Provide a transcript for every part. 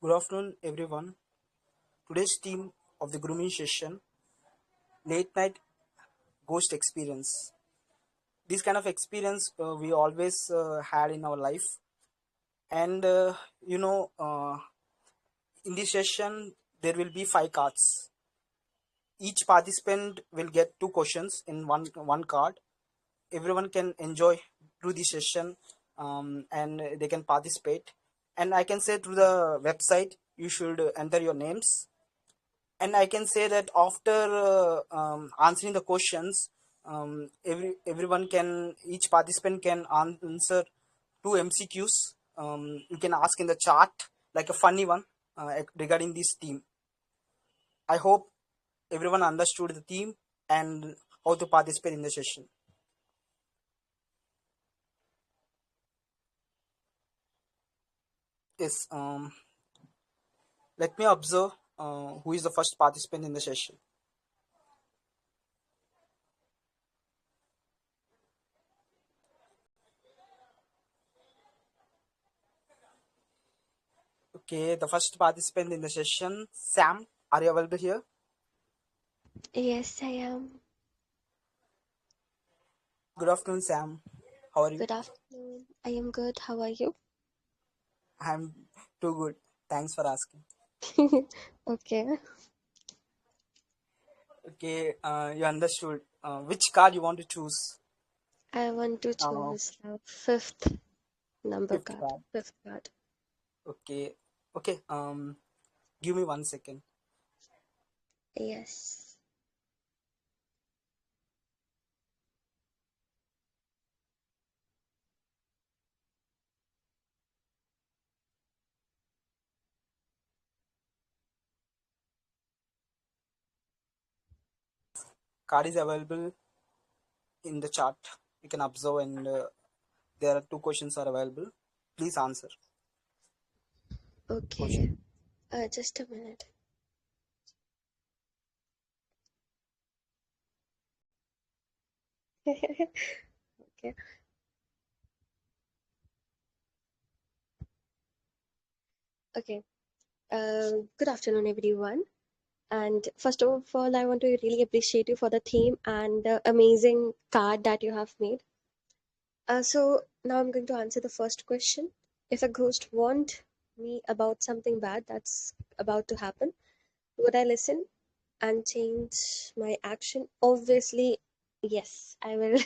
Good afternoon, everyone. Today's theme of the grooming session: late night ghost experience. This kind of experience we always had in our life, and in this session there will be five cards. Each participant will get two questions in one card. Everyone can enjoy through the session, and they can participate. And I can say through the website you should enter your names, and I can say that after answering the questions, everyone can, each participant can answer two MCQs. You can ask in the chat like a funny one regarding this theme. I hope everyone understood the theme and how to participate in the session. Yes. Let me observe who is the first participant in the session. Okay, the first participant in the session, Sam. Are you available here? Yes, I am. Good afternoon, Sam. How are you? Good afternoon. I am good. How are you? I'm too good. Thanks for asking. Okay. Okay, you understood. Which card you want to choose? I want to Uh, choose the fifth number Fifth card. card. Fifth card. Okay. Okay. Give me 1 second. Yes. Card is available in the chart. You can observe, and there are two questions are available. Please answer question. Okay. Just a minute. Okay. Okay. Good afternoon, everyone. And first of all, I want to really appreciate you for the theme and the amazing card that you have made. So now I'm going to answer the first question. If a ghost warned me about something bad that's about to happen, would I listen and change my action? Obviously, yes, I will.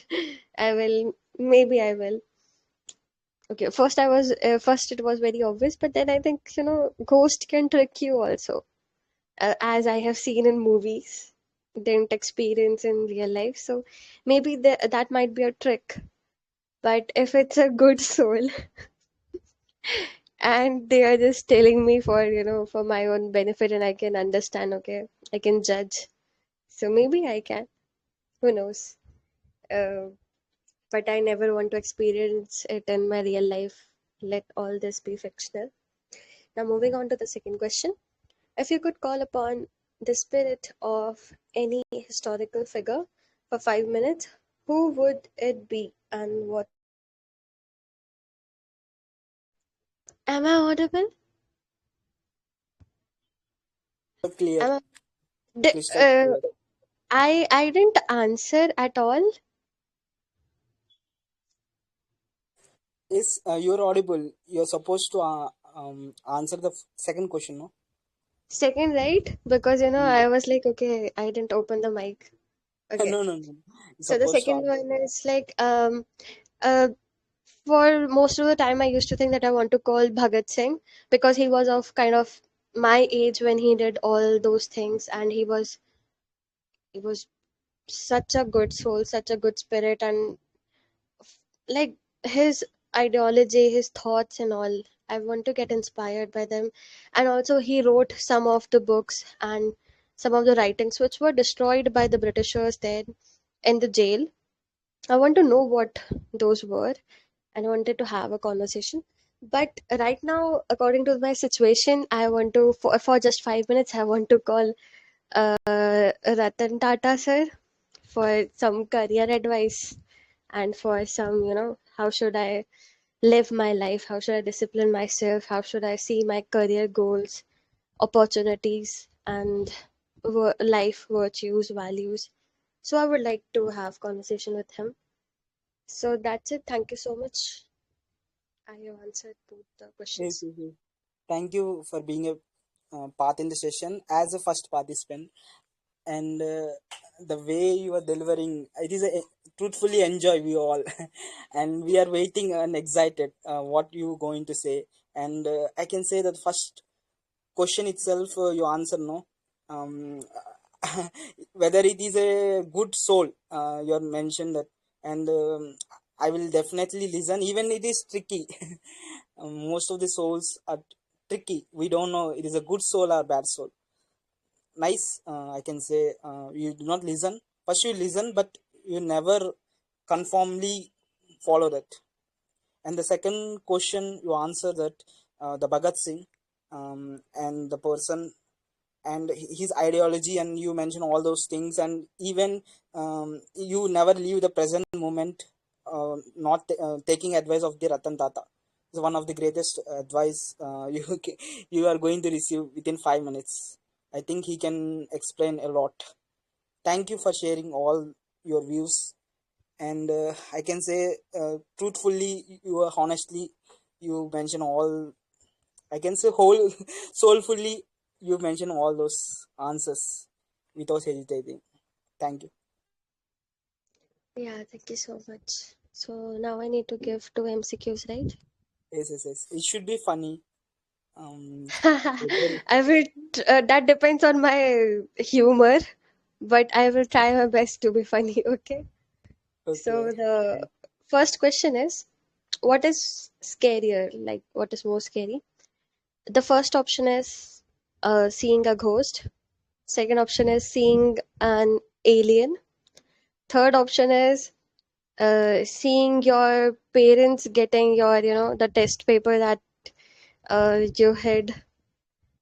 I will. Maybe I will. Okay, first it was very obvious, but then I think, ghost can trick you also, as I have seen in movies, didn't experience in real life. So maybe that might be a trick. But if it's a good soul, and they are just telling me for my own benefit, and I can understand, okay, I can judge. So maybe I can. Who knows? Uh, but I never want to experience it in my real life. Let all this be fictional. Now, moving on to the second question. If you could call upon the spirit of any historical figure for 5 minutes, who would it be and what? Am I audible? Clear. Am I, di- Crystal clear. I didn't answer at all. Yes, you're audible. You're supposed to answer the second question, no? Second, right? Because Yeah. I was like, okay, I didn't open the mic. Okay. No, no, no. You're So the supposed to second answer. one is like, uh, for most of the time, I used to think that I want to call Bhagat Singh because he was of kind of my age when he did all those things, and he was such a good soul, such a good spirit, and like his ideology, his thoughts, and all. I want to get inspired by them. And also, he wrote some of the books and some of the writings which were destroyed by the Britishers there in the jail. I want to know what those were, and I wanted to have a conversation. But right now, according to my situation, I want to, for just 5 minutes, I want to call Ratan Tata sir for some career advice and for some, how should I live my life? How should I discipline myself? How should I see my career goals, opportunities, and life virtues, values? So I would like to have conversation with him. So that's it. Thank you so much. I have answered both the Yes, questions. yes, yes. Thank you for being a part in the session as a first participant, and the way you are delivering, it is truthfully enjoy we all, and we are waiting and excited what you going to say. And I can say that first question itself, you answer no. um, Whether it is a good soul, you have mentioned that, and I will definitely listen even it is tricky. Most of the souls are tricky, we don't know it is a good soul or bad soul. Nice. I can say you do not listen. First you listen, but you never conformly follow that. And the second question you answer that, the Bhagat Singh, and the person and his ideology, and you mention all those things, and even you never leave the present moment, not taking advice of the Ratan Tata is one of the greatest advice you are going to receive within 5 minutes. I think he can explain a lot. Thank you for sharing all your views. And I can say, truthfully, you are honestly, you mention all, I can say whole soulfully, you mention all those answers without hesitating. Thank you. Yeah, thank you so much. So now I need to give two MCQs, right? Yes, yes, yes. It should be funny. Um, whether- I will, that depends on my humor, but I will try my best to be funny, okay? okay. So the first question is, what is scarier? Like, what is more scary? The first option is seeing a ghost. Second option is seeing an alien. Third option is seeing your parents getting your, the test paper that you hid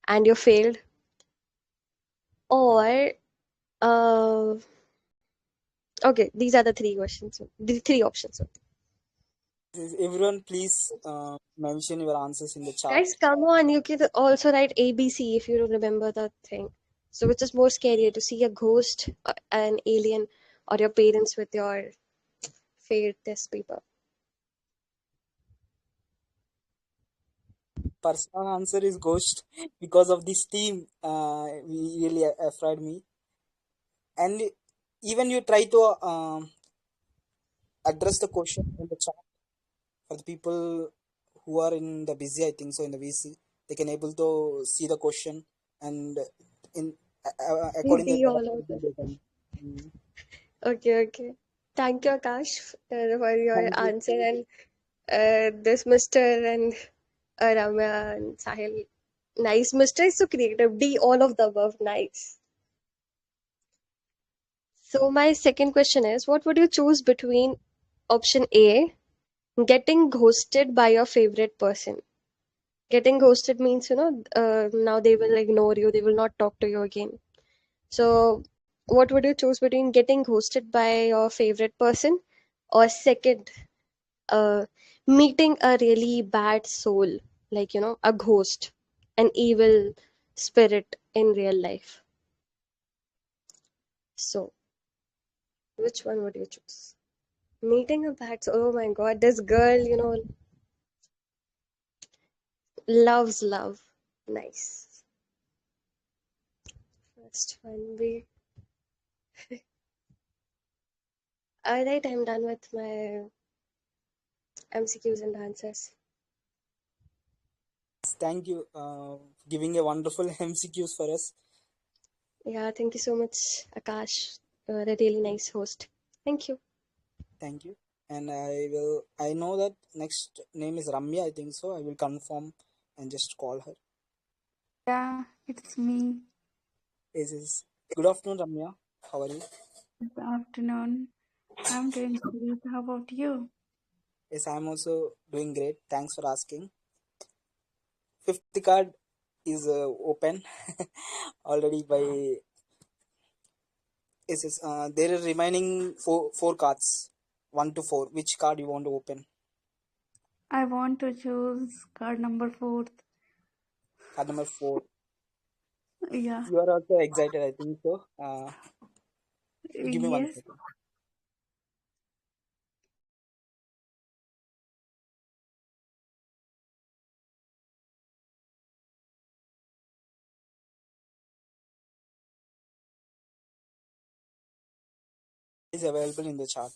and you failed. Or, uh, okay, these are the three questions. The three options. Everyone, please mention your answers in the chat. Guys, come on, you can also write ABC if you don't remember that thing. So, which is more scarier to see a ghost, an alien, or your parents with your failed test paper? Personal answer is ghost because of this team. Really afraid me. And even you try to address the question in the chat for the people who are in the busy, I think so, in the VC, they can able to see the question, and in according to Easy all that over. they can. Mm. Okay, okay. Thank you, Akash, for your Thank you. answer. And this Mr. and Ramya and Sahil. Nice. Mr. is so creative. D, all of the above. Nice. So, my second question is, what would you choose between option A, getting ghosted by your favorite person? Getting ghosted means, now they will ignore you, they will not talk to you again. So, what would you choose between getting ghosted by your favorite person, or second, uh, meeting a really bad soul, like, a ghost, an evil spirit in real life? So, which one would you choose? Meeting a bad soul. Oh my God, this girl, loves love. Nice. First one, we. Alright, I'm done with my MCQs and answers. Thank you, giving a wonderful MCQs for us. Yeah, thank you so much, Akash. You're a really nice host. Thank you. Thank you. And I know that next name is Ramya, I think so, I will confirm and just call her. Yeah, it's me. Is good afternoon, Ramya, how are you? Good afternoon. I'm doing great. How about you? Yes, I'm also doing great, thanks for asking. Fifth card is open already by. Yes, yes. There are remaining four cards, 1 to 4. Which card you want to open? I want to choose card number 4. Card number 4. Yeah. You are also excited, I think so. Give me one Yes. second. Is available in the chart.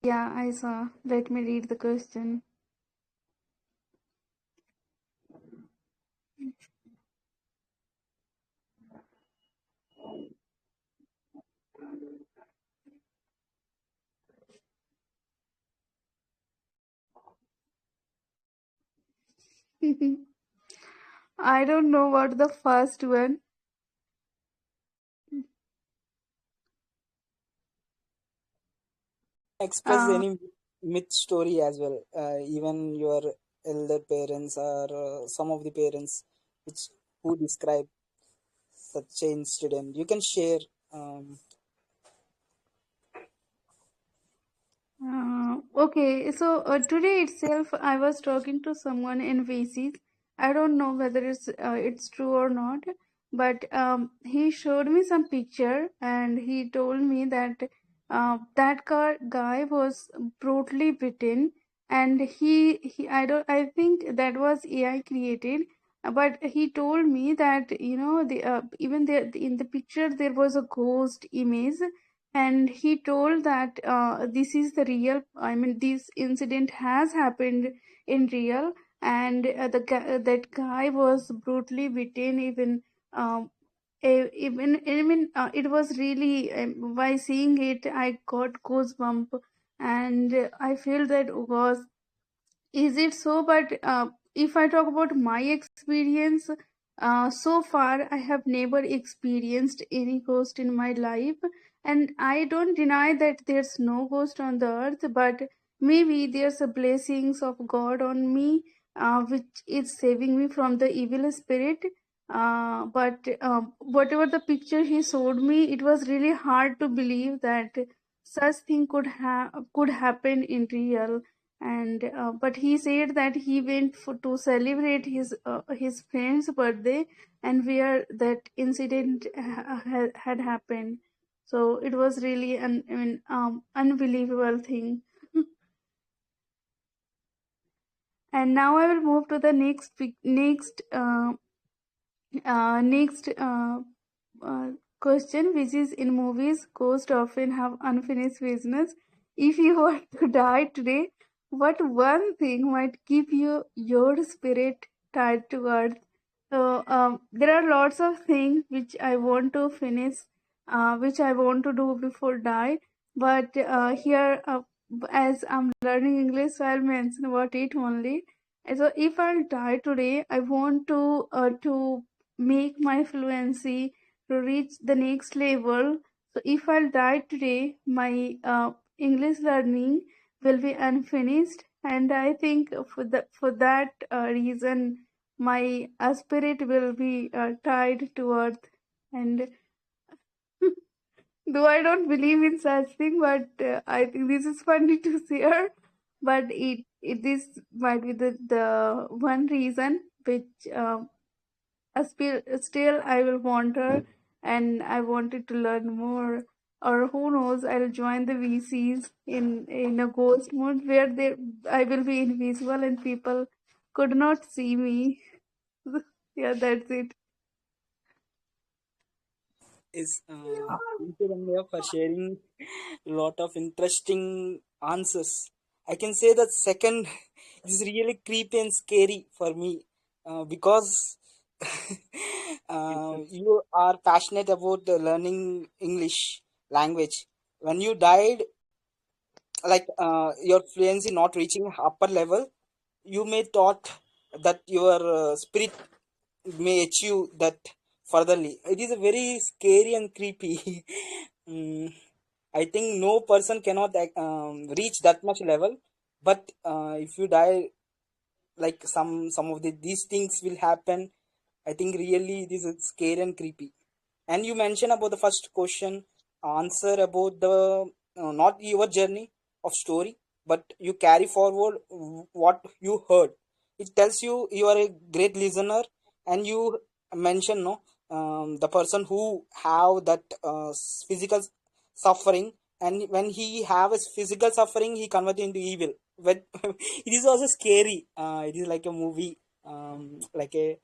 Yeah, I saw. Let me read the question. I don't know what the first one. Express Uh, any myth story as well. Even your elder parents or some of the parents which who describe such an incident. You can share. Um, okay, so today itself, I was talking to someone in VCs. I don't know whether it's true or not, but he showed me some picture and he told me that guy was brutally beaten, and he I think that was AI created, but he told me that the even there in the picture there was a ghost image, and he told that this is the real, I mean, this incident has happened in real, and that guy was brutally beaten. Even even I mean, it was really, by seeing it I got goosebump, and I feel that was, is it so? But if I talk about my experience, so far I have never experienced any ghost in my life, and I don't deny that there's no ghost on the earth, but maybe there's a blessings of God on me, which is saving me from the evil spirit. But whatever the picture he showed me, it was really hard to believe that such thing could happen in real. And but he said that he went to celebrate his friend's birthday, and where that incident had happened. So it was really an, I mean, unbelievable thing. And now I will move to the next uh, question, which is, in movies, ghosts often have unfinished business. If you were to die today, what one thing might keep your spirit tied to earth? So there are lots of things which I want to finish, which I want to do before die. But here, as I'm learning English, so I'll mention about it only. So if I'll die today, I want to make my fluency to reach the next level. So if I'll die today, my English learning will be unfinished, and I think for that reason, my spirit will be tied to earth. And though I don't believe in such thing, but I think this is funny to share. But it this might be the one reason which still I will wander, and I wanted to learn more. Or who knows, I'll join the VCs in a ghost mode where I will be invisible and people could not see me. Yeah, that's it. is thank you, Ramya, for sharing a lot of interesting answers. I can say that second is really creepy and scary for me because you are passionate about learning English language. When you died, like your fluency not reaching upper level, you may thought that your spirit may achieve that furtherly. It is a very scary and creepy. Mm, I think no person cannot reach that much level, but if you die, like some of these things will happen. I think really this is scary and creepy. And you mentioned about the first question, answer about the not your journey of story, but you carry forward what you heard. It tells you you are a great listener. And you mention, no, the person who have that physical suffering, and when he have a physical suffering he convert into evil. But it is also scary. It is like a movie, like a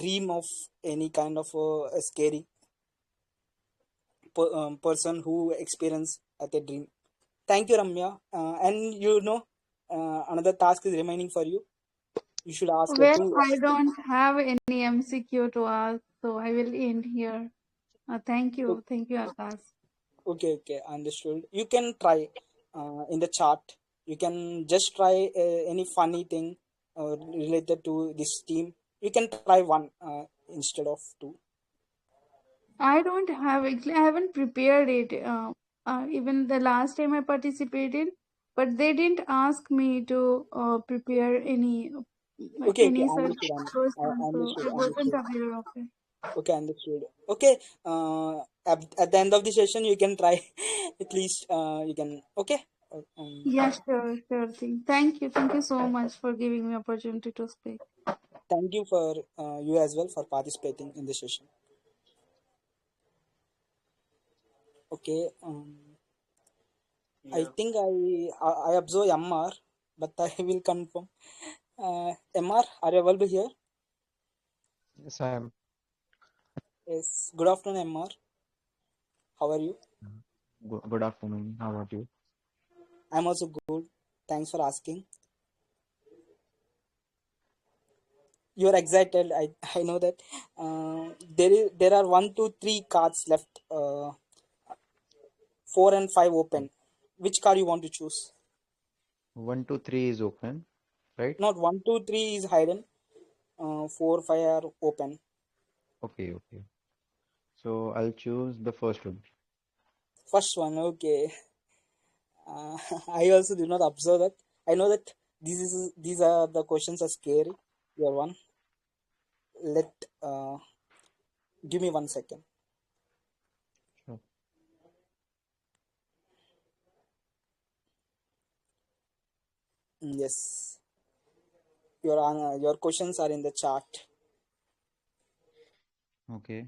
dream of any kind of a scary person who experience at a dream. Thank you, Ramya. And another task is remaining for you. You should ask Well, two. I don't have any MCQ to ask, so I will end here. Thank you, Akash. Okay, okay, understood. You can try in the chat. You can just try any funny thing related to this team. You can try one instead of two. I haven't prepared it. Even the last time I participated, but they didn't ask me to prepare Okay, okay, any such understood. question, so Understood, I wasn't understood. aware of it. Okay, understood. Okay, at the end of the session, you can try. At least you can. Okay. Yeah, sure thing. Thank you so much for giving me opportunity to speak. Thank you for you as well for participating in the session. Okay. I think I observe MR, but I will confirm. MR, are you available here? Yes, I am. Yes. Good afternoon, MR. How are you? Good afternoon. How about you? I'm also good. Thanks for asking. You're excited. I know that. There are one, two, three cards left. Four and five open. Which card you want to choose? 1, 2, 3 is open, right? Not one, two, three is hidden. Four, five are open. Okay, okay. So I'll choose the first one. First one, okay. Uh, I also do not observe that. I know that these are the questions are scary. Your one. Let give me 1 second. Sure. Yes, your questions are in the chart. Okay.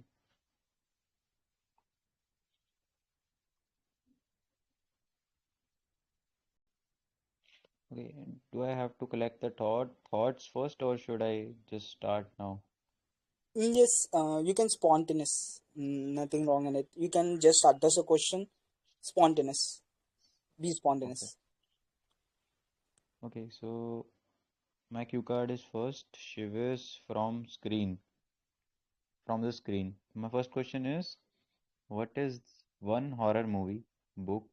Okay. And do I have to collect the thoughts first, or should I just start now? Yes, you can spontaneous. Nothing wrong in it. You can just address a question. Spontaneous. Be Okay. spontaneous. Okay. So my cue card is first. Shivers from the screen. My first question is, what is one horror movie, book,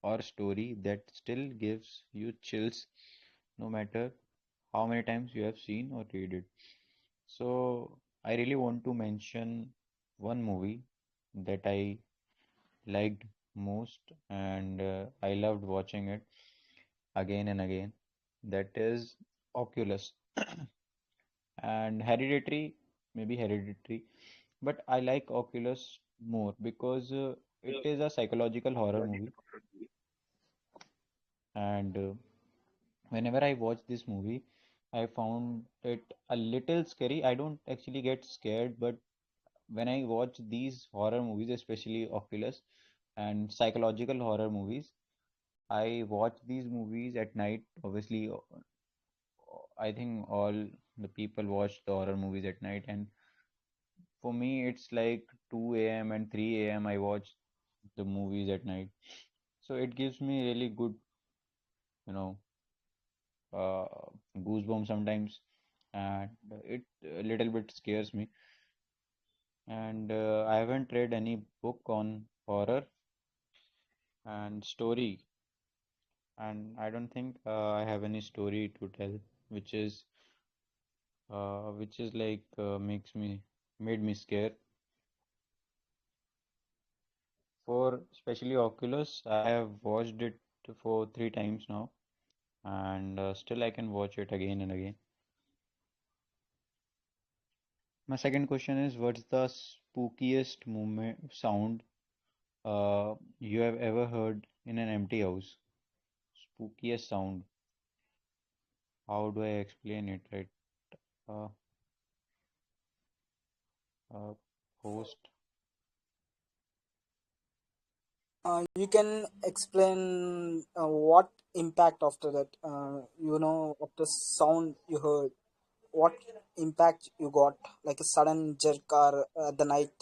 or story that still gives you chills no matter how many times you have seen or read it? So I really want to mention one movie that I liked most, and I loved watching it again and again. That is Oculus and Hereditary, maybe Hereditary, but I like Oculus more because it is a psychological horror movie, and whenever I watch this movie, I found it a little scary. I don't actually get scared, but when I watch these horror movies, especially Oculus and psychological horror movies, I watch these movies at night. Obviously, I think all the people watch the horror movies at night, and for me, it's like 2 a.m. and 3 a.m. I watch the movies at night. So it gives me really good, you know, uh, goosebumps sometimes, and it a little bit scares me. And I haven't read any book on horror and story, and I don't think I have any story to tell, which is like made me scared. For especially Oculus, I have watched it for 3 times now, and still I can watch it again and again. My second question is, what's the spookiest moment sound You have ever heard in an empty house? Spookiest sound. How do I explain it, right? Uh, uh, Host. You can explain what impact after that. After sound you heard, what impact you got, like a sudden jerk or the night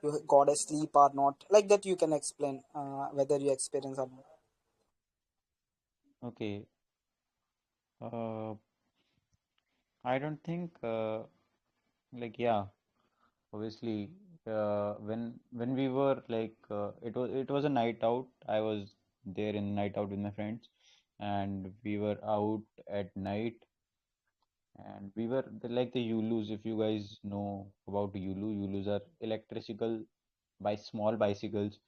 you got a sleep or not, like that you can explain whether you experience or not. Okay. Uh, I don't think yeah, obviously when we were it was a night out. I was there in night out with my friends, and we were out at night, and we were like the Ulus. If you guys know about Ulus are electrical by small bicycles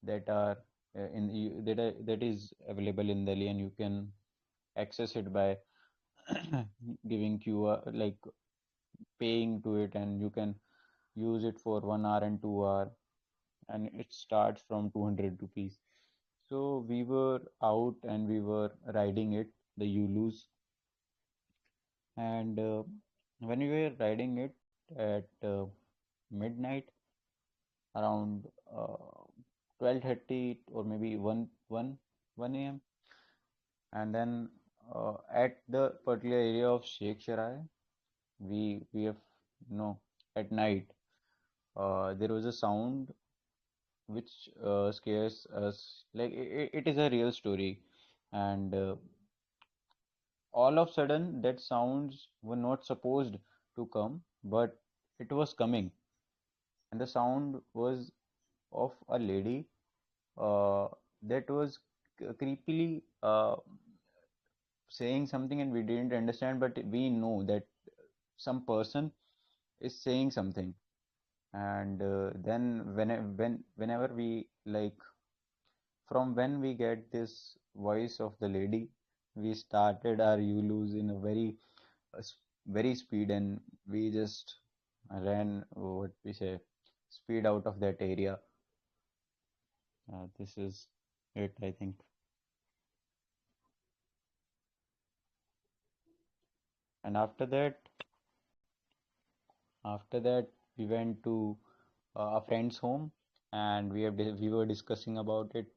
that are that is available in Delhi, and you can access it by giving QR, like paying to it, and you can use it for 1 hour and 2 hour, and it starts from 200 rupees. So we were out and we were riding it, the Ulus, and when we were riding it at midnight, around 12:30 or maybe 1 a.m., and then at the particular area of Sheikh Sharai, we have no at night there was a sound which scares us. Like it is a real story, and all of sudden that sounds were not supposed to come, but it was coming, and the sound was of a lady that was creepily saying something, and we didn't understand, but we know that some person is saying something. And then whenever we like from when we get this voice of the lady, we started our Ulus in a very speed, and we just ran, what we say, speed out of that area. This is it, I think. And after that we went to a friend's home, and we were discussing about it,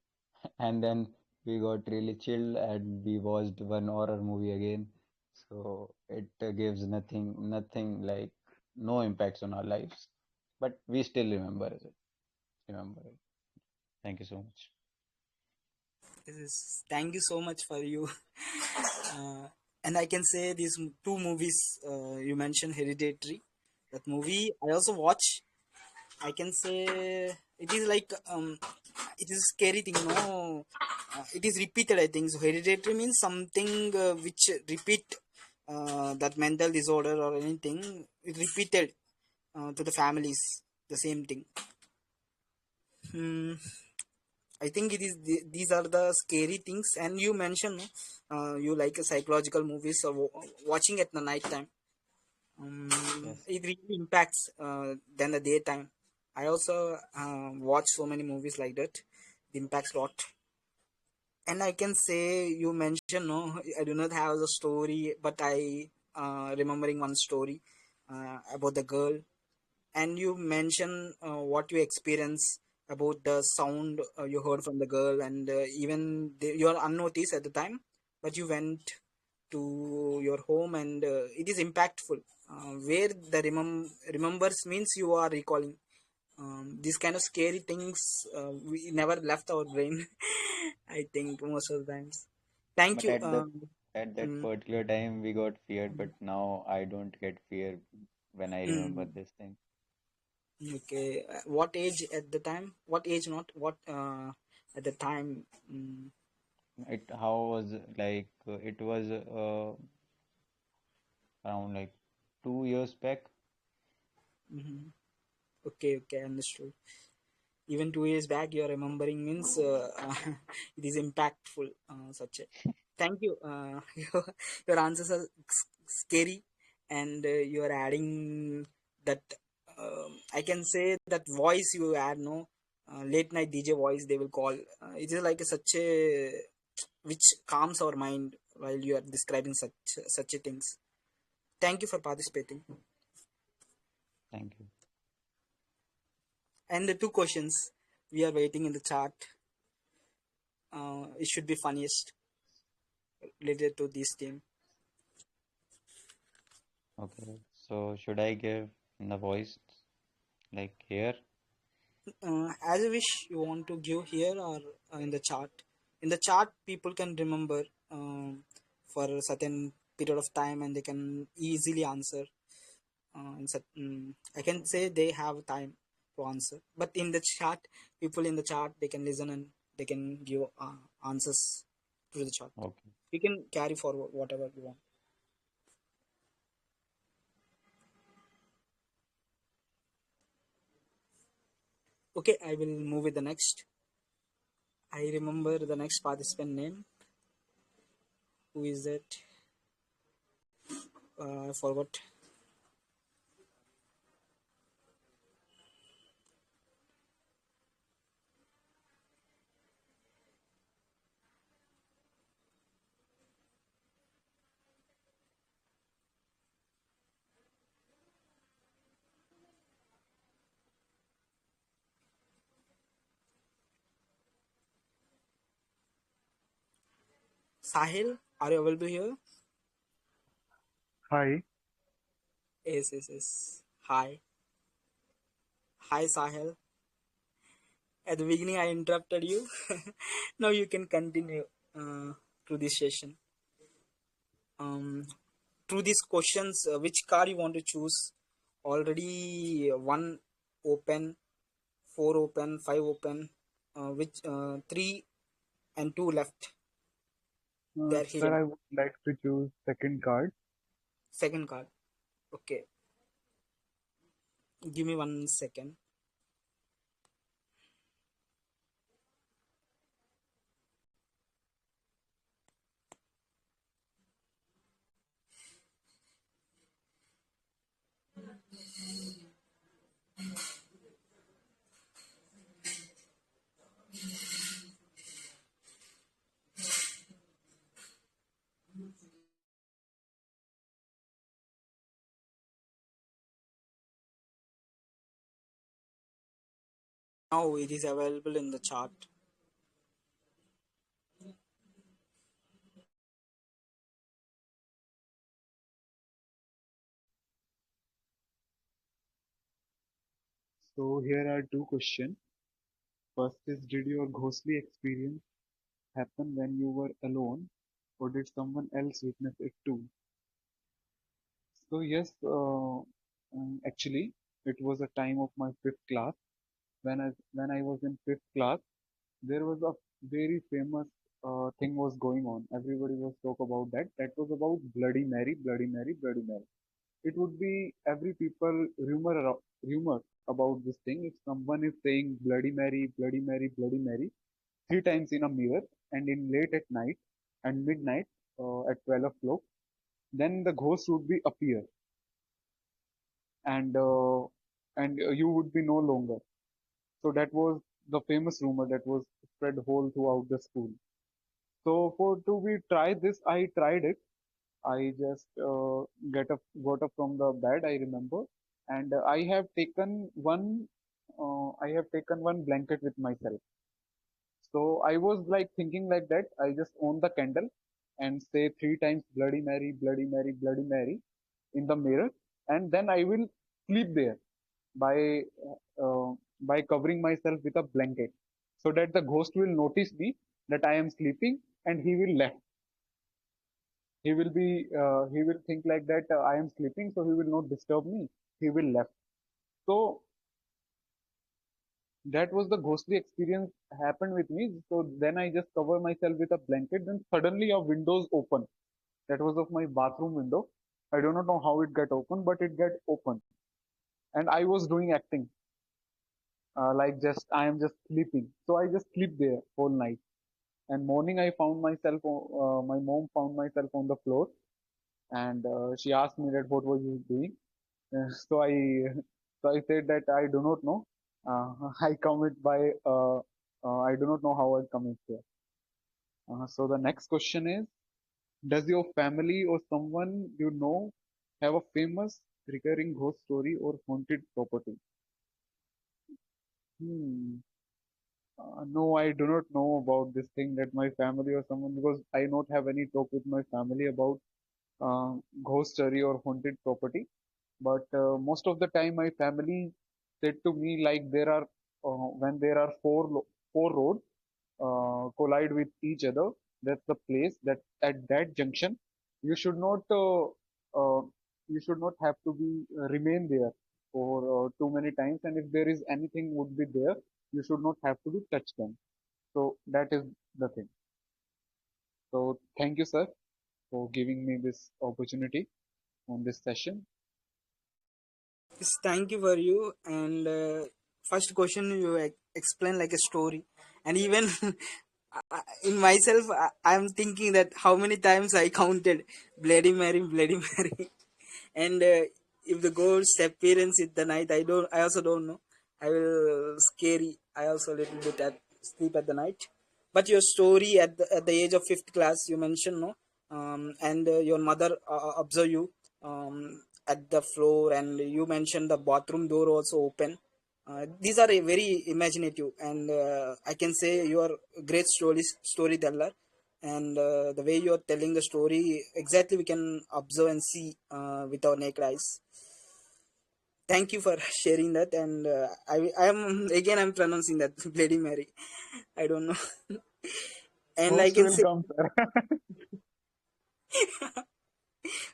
and then we got really chill and we watched one horror movie again. So it gives nothing like no impacts on our lives, but we still remember it. Thank you so much. Thank you so much for you. uh, and I can say these two movies you mentioned, Hereditary, that movie I also watch. I can say it is like it is a scary thing, no? It is repeated, I think. So hereditary means something which repeat, that mental disorder or anything. It repeated to the families, the same thing. Hmm. I think it is these are the scary things. And you mentioned you like psychological movies or watching at the night time. Yes. It really impacts than the daytime. I also watch so many movies like that. It impacts a lot. And I can say you mentioned, no, I do not have the story, but I remembering one story about the girl. And you mentioned what you experienced about the sound you heard from the girl, and even you are unnoticed at the time, but you went to your home, and it is impactful. Where the remembers means you are recalling these kind of scary things. We never left our brain. I think most of the times. Thank But you. at that Mm, particular time we got feared, but now I don't get fear when I remember mm, this thing. okay. What age at the time? What age? Not what. At the time. It how was it was around like 2 years back. Mhm. Okay. Okay. Understood. Even 2 years back, you're remembering means it is impactful. Such a. Thank you. Your answers are scary, and you are adding that. I can say that voice you add, no. late night DJ voice they will call. It is like such a which calms our mind while you are describing such a things. Thank you for participating. Thank you. And the two questions we are waiting in the chat. It should be funniest related to this team. Okay. So should I give in the voice like here? As you wish, you want to give here or in the chat. In the chat, people can remember for a certain period of time and they can easily answer. I can say they have time to answer, but in the chat, people in the chat they can listen and they can give answers through the chat. Okay. You can carry forward whatever you want. Okay, I will move with the next. I remember the next participant name. Who is that? I forgot. Sahil, are you available here? Hi. Yes, yes, yes. Hi. Hi, Sahil. At the beginning, I interrupted you. Now you can continue through this session. Um, through these questions, which card you want to choose? Already one open, four open, five open, which three and two left. They are Sir, hidden. I would like to choose second card. Second card. Okay. Give me 1 second. Now it is available in the chart. So here are two questions. First is, did your ghostly experience happen when you were alone, or did someone else witness it too? So yes, actually, it was a time of my fifth class. When I was in fifth class, there was a very famous thing was going on. Everybody was talk about that. That was about Bloody Mary, Bloody Mary, Bloody Mary. It would be every people rumor about this thing. If someone is saying Bloody Mary, Bloody Mary, Bloody Mary three times in a mirror and in late at night and midnight at 12 o'clock, then the ghost would be appear and you would be no longer. So that was the famous rumor that was spread whole throughout the school. So for to we try this, I tried it. I just got up from the bed, I remember, and I have taken one blanket with myself. So I was like thinking like that. I just own the candle and say three times Bloody Mary, Bloody Mary, Bloody Mary in the mirror, and then I will sleep there by by covering myself with a blanket, so that the ghost will notice me that I am sleeping and he will left. He will think like that I am sleeping, so he will not disturb me. He will left. So that was the ghostly experience happened with me. So then I just cover myself with a blanket. Then suddenly a windows open. That was of my bathroom window. I do not know how it got open, but it got open. And I was doing acting, like just I am just sleeping. So I just sleep there whole night. And morning I found myself, my mom found myself on the floor, and she asked me that what were you doing. So I said that I do not know. I commit by I do not know how I commit here. So the next question is: does your family or someone you know have a famous recurring ghost story or haunted property? Hmm. No, I do not know about this thing that my family or someone, because I not have any talk with my family about uh, ghost story or haunted property. But most of the time, my family said to me like there are when there are four roads collide with each other. That's the place that at that junction you should not uh, you should not have to be remain there for too many times. And if there is anything would be there, you should not have to be touch them. So that is the thing. So thank you, sir, for giving me this opportunity on this session. Yes, thank you for you. And first question you explain like a story, and even in myself, I'm thinking that how many times I counted Bloody Mary, Bloody Mary, and if the ghost appearance in the night, I also don't know. I will scary. I also little bit at sleep at the night. But your story at the age of fifth class, you mentioned no, and your mother observe you at the floor, and you mentioned the bathroom door also open. These are a very imaginative, and I can say you are a great storyteller. And the way you are telling the story, exactly we can observe and see with our naked eyes. Thank you for sharing that, and I am again I'm pronouncing that Bloody Mary. I don't know, and I Ghost can will say come, sir.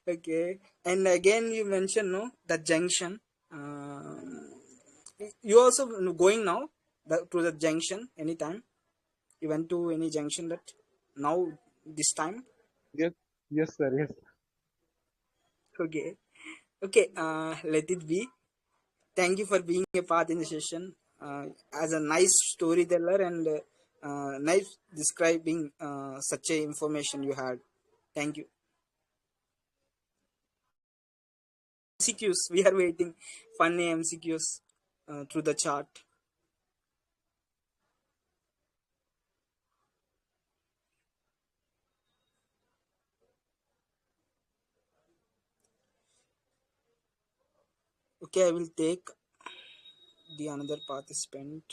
okay. And again, you mentioned no the junction. You also going now to the junction anytime. You went to any junction that now this time. Yes, yes, sir. Yes. Okay, okay. Let it be. Thank you for being a part in the session as a nice storyteller and nice describing such a information you had. Thank you. MCQs. We are waiting. Funny MCQs through the chart. Okay, I will take the another participant.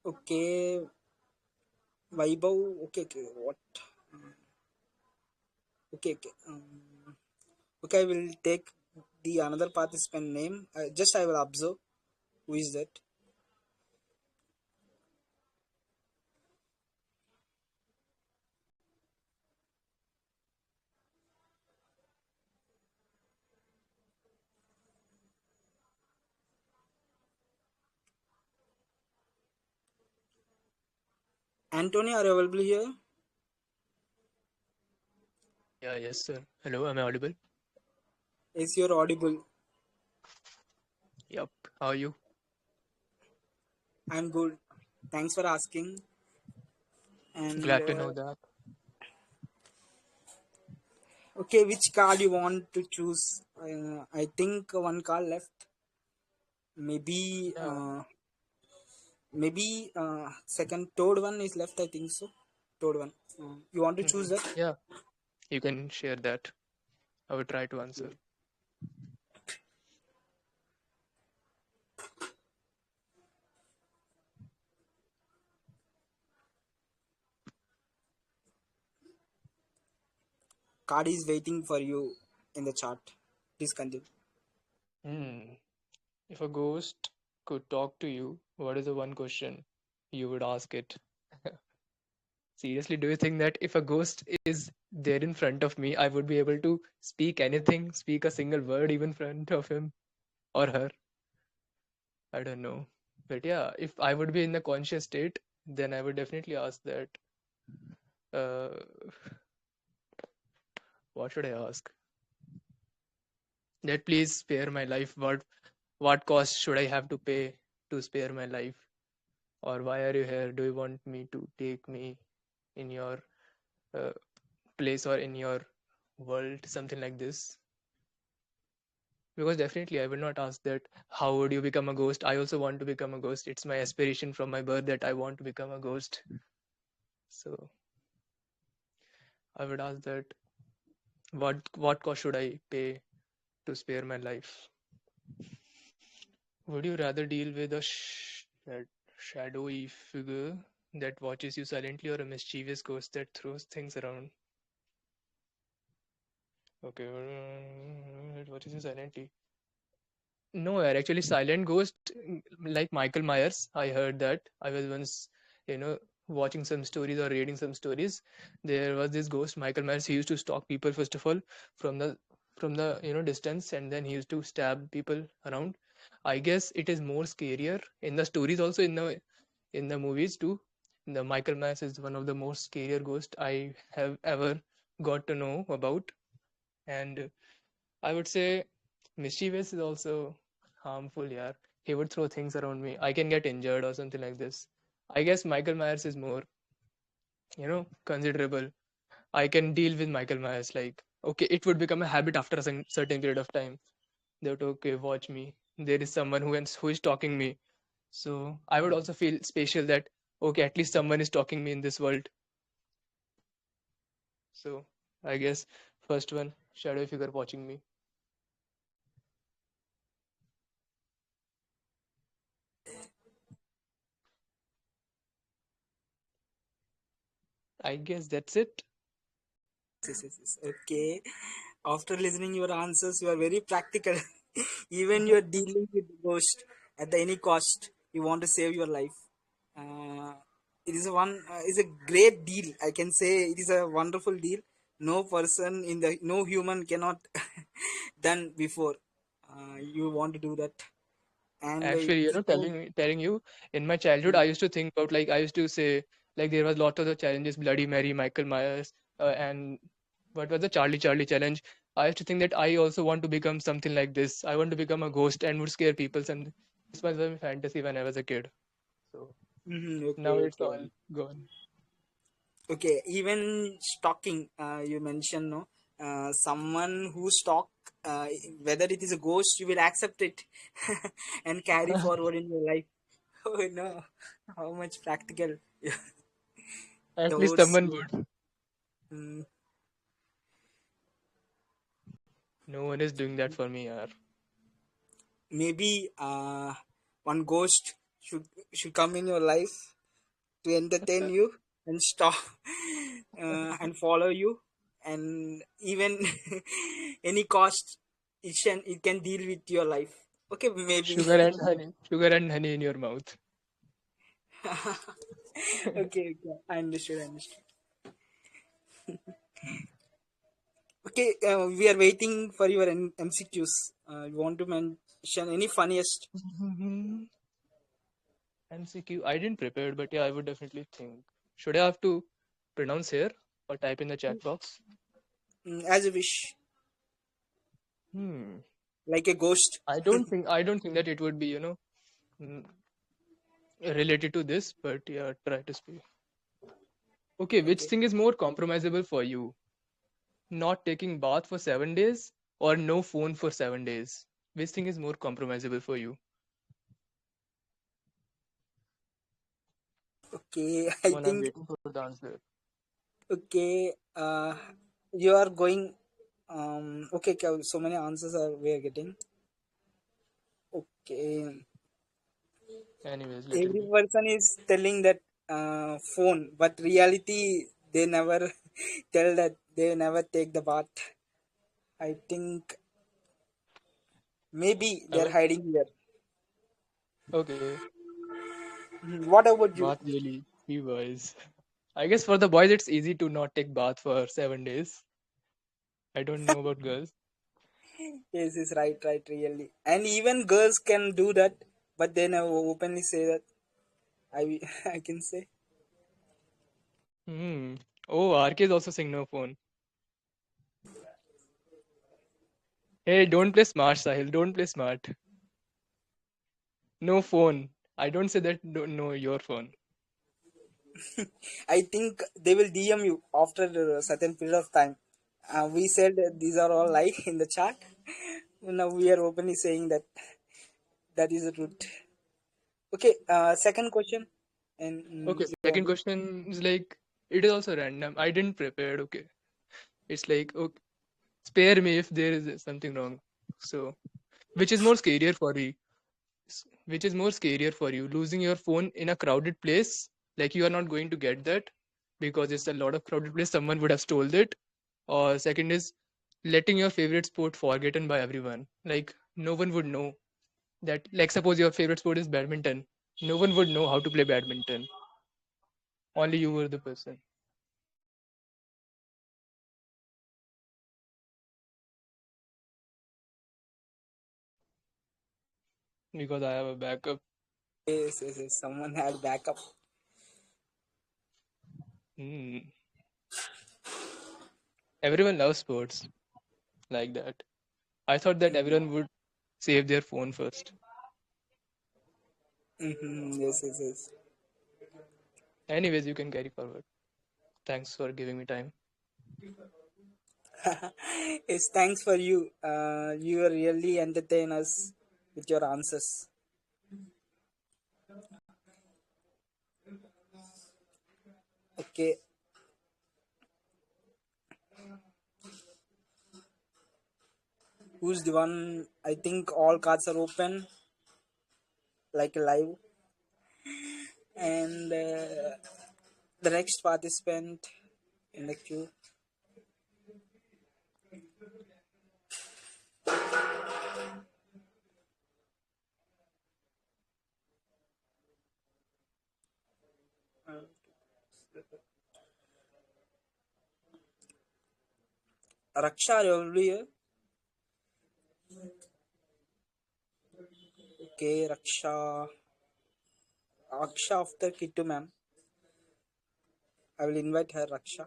Okay, Vaibhav. Okay, okay. What? Okay, okay. Okay, I will take the another participant name. Just I will observe who is that. Anthony, are you available here? Yeah, yes, sir. Hello, am I audible? Is you're audible? Yep. How are you? I'm good. Thanks for asking. And Glad to know that. okay, which card you want to choose? I think one card left. Maybe, Yeah. second, third one is left. I think so. Third one. You want to choose that? Yeah, you can share that. I will try to answer. Card is waiting for you in the chart. Please continue. Hmm. If a ghost could talk to you, what is the one question you would ask it? Seriously, do you think that if a ghost is there in front of me, I would be able to speak anything, speak a single word even in front of him or her? I don't know. But yeah, if I would be in the conscious state, then I would definitely ask that. Uh, what should I ask? that please spare my life. What cost should I have to pay to spare my life? Or why are you here? Do you want me to take me in your uh, place or in your world? Something like this. Because definitely I would not ask that how would you become a ghost. I also want to become a ghost. It's my aspiration from my birth that I want to become a ghost. So I would ask that what cost should I pay to spare my life? Would you rather deal with a shadowy figure that watches you silently or a mischievous ghost that throws things around? Okay, it watches you silently. No, actually, silent ghost, like Michael Myers. I heard that. I was once, you know, watching some stories or reading some stories. There was this ghost, Michael Myers. He used to stalk people first of all from the distance, and then he used to stab people around. I guess it is more scarier in the stories, also in the movies too. The Michael Myers is one of the most scarier ghosts I have ever got to know about, and I would say mischievous is also harmful, yeah. He would throw things around me. I can get injured or something like this. I guess Michael Myers is more, considerable. I can deal with Michael Myers. Like, okay, it would become a habit after a certain period of time. That okay, watch me. There is someone who is talking me. So I would also feel special that okay, at least someone is talking me in this world. So I guess first one, shadow figure watching me. I guess that's it. Yes. Okay. After listening your answers, you are very practical. Even you are dealing with the ghost at the any cost. You want to save your life. Uh, it is is a great deal. I can say it is a wonderful deal. No human cannot done before. You want to do that, and Actually, oh, telling you, in my childhood, I used to think about like I used to say like there was lot of the challenges, Bloody Mary, Michael Myers, and what was the Charlie challenge. I used to think that I also want to become something like this. I want to become a ghost and would scare people. And this was my fantasy when I was a kid. So now it's okay. all gone. Okay, even stalking, you mentioned, no, someone who stalk, uh, whether it is a ghost, you will accept it and carry forward in your life. Oh no, how much practical At least those. someone would. mm, No one is doing that for me, yaar. Maybe one ghost should come in your life to entertain you and stop and follow you, and even any cost it can deal with your life. Okay, maybe. Sugar and honey in your mouth. Okay, I understood. Okay, we are waiting for your MCQs. You want to mention any funniest? MCQ. I didn't prepare, but yeah, I would definitely think. Should I have to pronounce here or type in the chat box? As you wish, Hmm. like a ghost. I don't think that it would be, mm, related to this, but yeah, try to speak. Okay, which Okay. thing is more compromisable for you? Not taking bath for 7 days or no phone for 7 days? Which thing is more compromisable for you? Okay, I Come on, I'm think. waiting for the answer. Okay, you are going. Okay, so many answers are we are getting. Okay, Anyways, let it every be. person is telling that phone, but reality they never tell that they never take the bath. I think maybe they're Ever? hiding here. Okay. What about you? Bath really. You boys. I guess for the boys it's easy to not take bath for 7 days. I don't know about girls. Yes, is right, really. And even girls can do that, but they never openly say that. I can say. Hmm. Oh, RK is also saying no phone. Hey, don't play smart, Sahil. Don't play smart. No phone. I don't say that. Don't know your phone. I think they will DM you after a certain period of time. We said these are all lie in the chat. Now we are openly saying that that is the truth. Okay, second question. And Okay, you second want question is like, it is also random. I didn't prepare. Okay. It's like, okay, spare me if there is something wrong. So, which is more scarier for you? Which is more scarier for you? Losing your phone in a crowded place, like you are not going to get that because it's a lot of crowded place, someone would have stole it. Or second is letting your favorite sport forgotten by everyone. Like no one would know that. Like suppose your favorite sport is badminton. No one would know how to play badminton. Only you were the person. Because I have a backup. yes, yes, yes. Someone had backup. Hmm. Everyone loves sports like that. I thought that everyone would save their phone first. Yes, yes, yes. Anyways, you can carry forward. Thanks for giving me time. Yes, thanks for you. You really entertain us with your answers. Okay, who's the one? I think all cards are open, like live. And the next participant in the queue. Raksha, are you already here? Okay, Raksha. Raksha after Kittu ma'am. I will invite her, Raksha.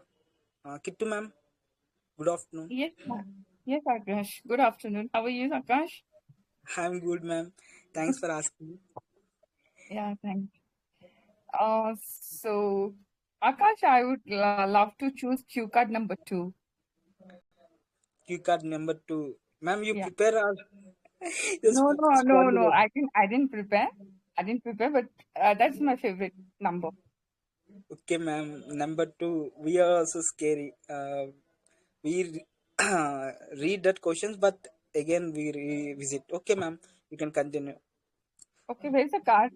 Kittu ma'am, good afternoon. Yes, yes, Akash. Good afternoon. How are you, Akash? I'm good, ma'am. Thanks for asking. Yeah, thanks. So Akash, I would love to choose cue card number two. Cue card number two. Ma'am, you Yeah. prepare our No, no, no, squad. no. I didn't prepare. I didn't prepare, but that's my favorite number. Okay, ma'am. Number two. We are also scary. We read that questions, but again we revisit. Okay, ma'am. You can continue. Okay, where's the card?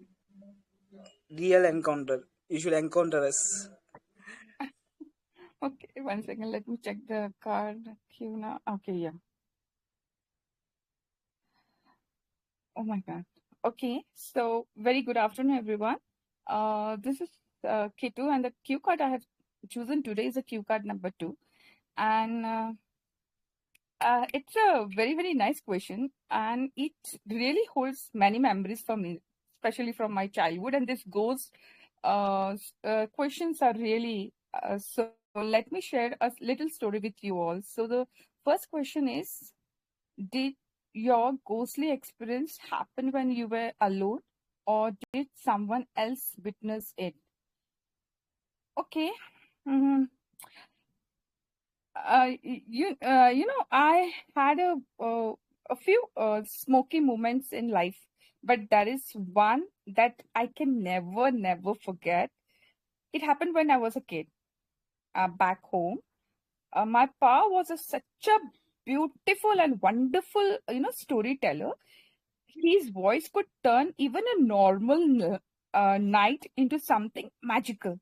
Real encounter. You should encounter us. Okay, one second. Let me check the card queue now. Okay, yeah. Oh my God. Okay, so very good afternoon, everyone. This is Kitu, and the cue card I have chosen today is a cue card number two. And it's a very, very nice question, and it really holds many memories for me, especially from my childhood. And this goes, questions are really, so let me share a little story with you all. So the first question is, did your ghostly experience happen when you were alone, or did someone else witness it? Okay. Mhm. I had a few smoky moments in life, but there is one that I can never forget. It happened when I was a kid, back home. My pa was such a beautiful and wonderful, storyteller. His voice could turn even a normal night into something magical.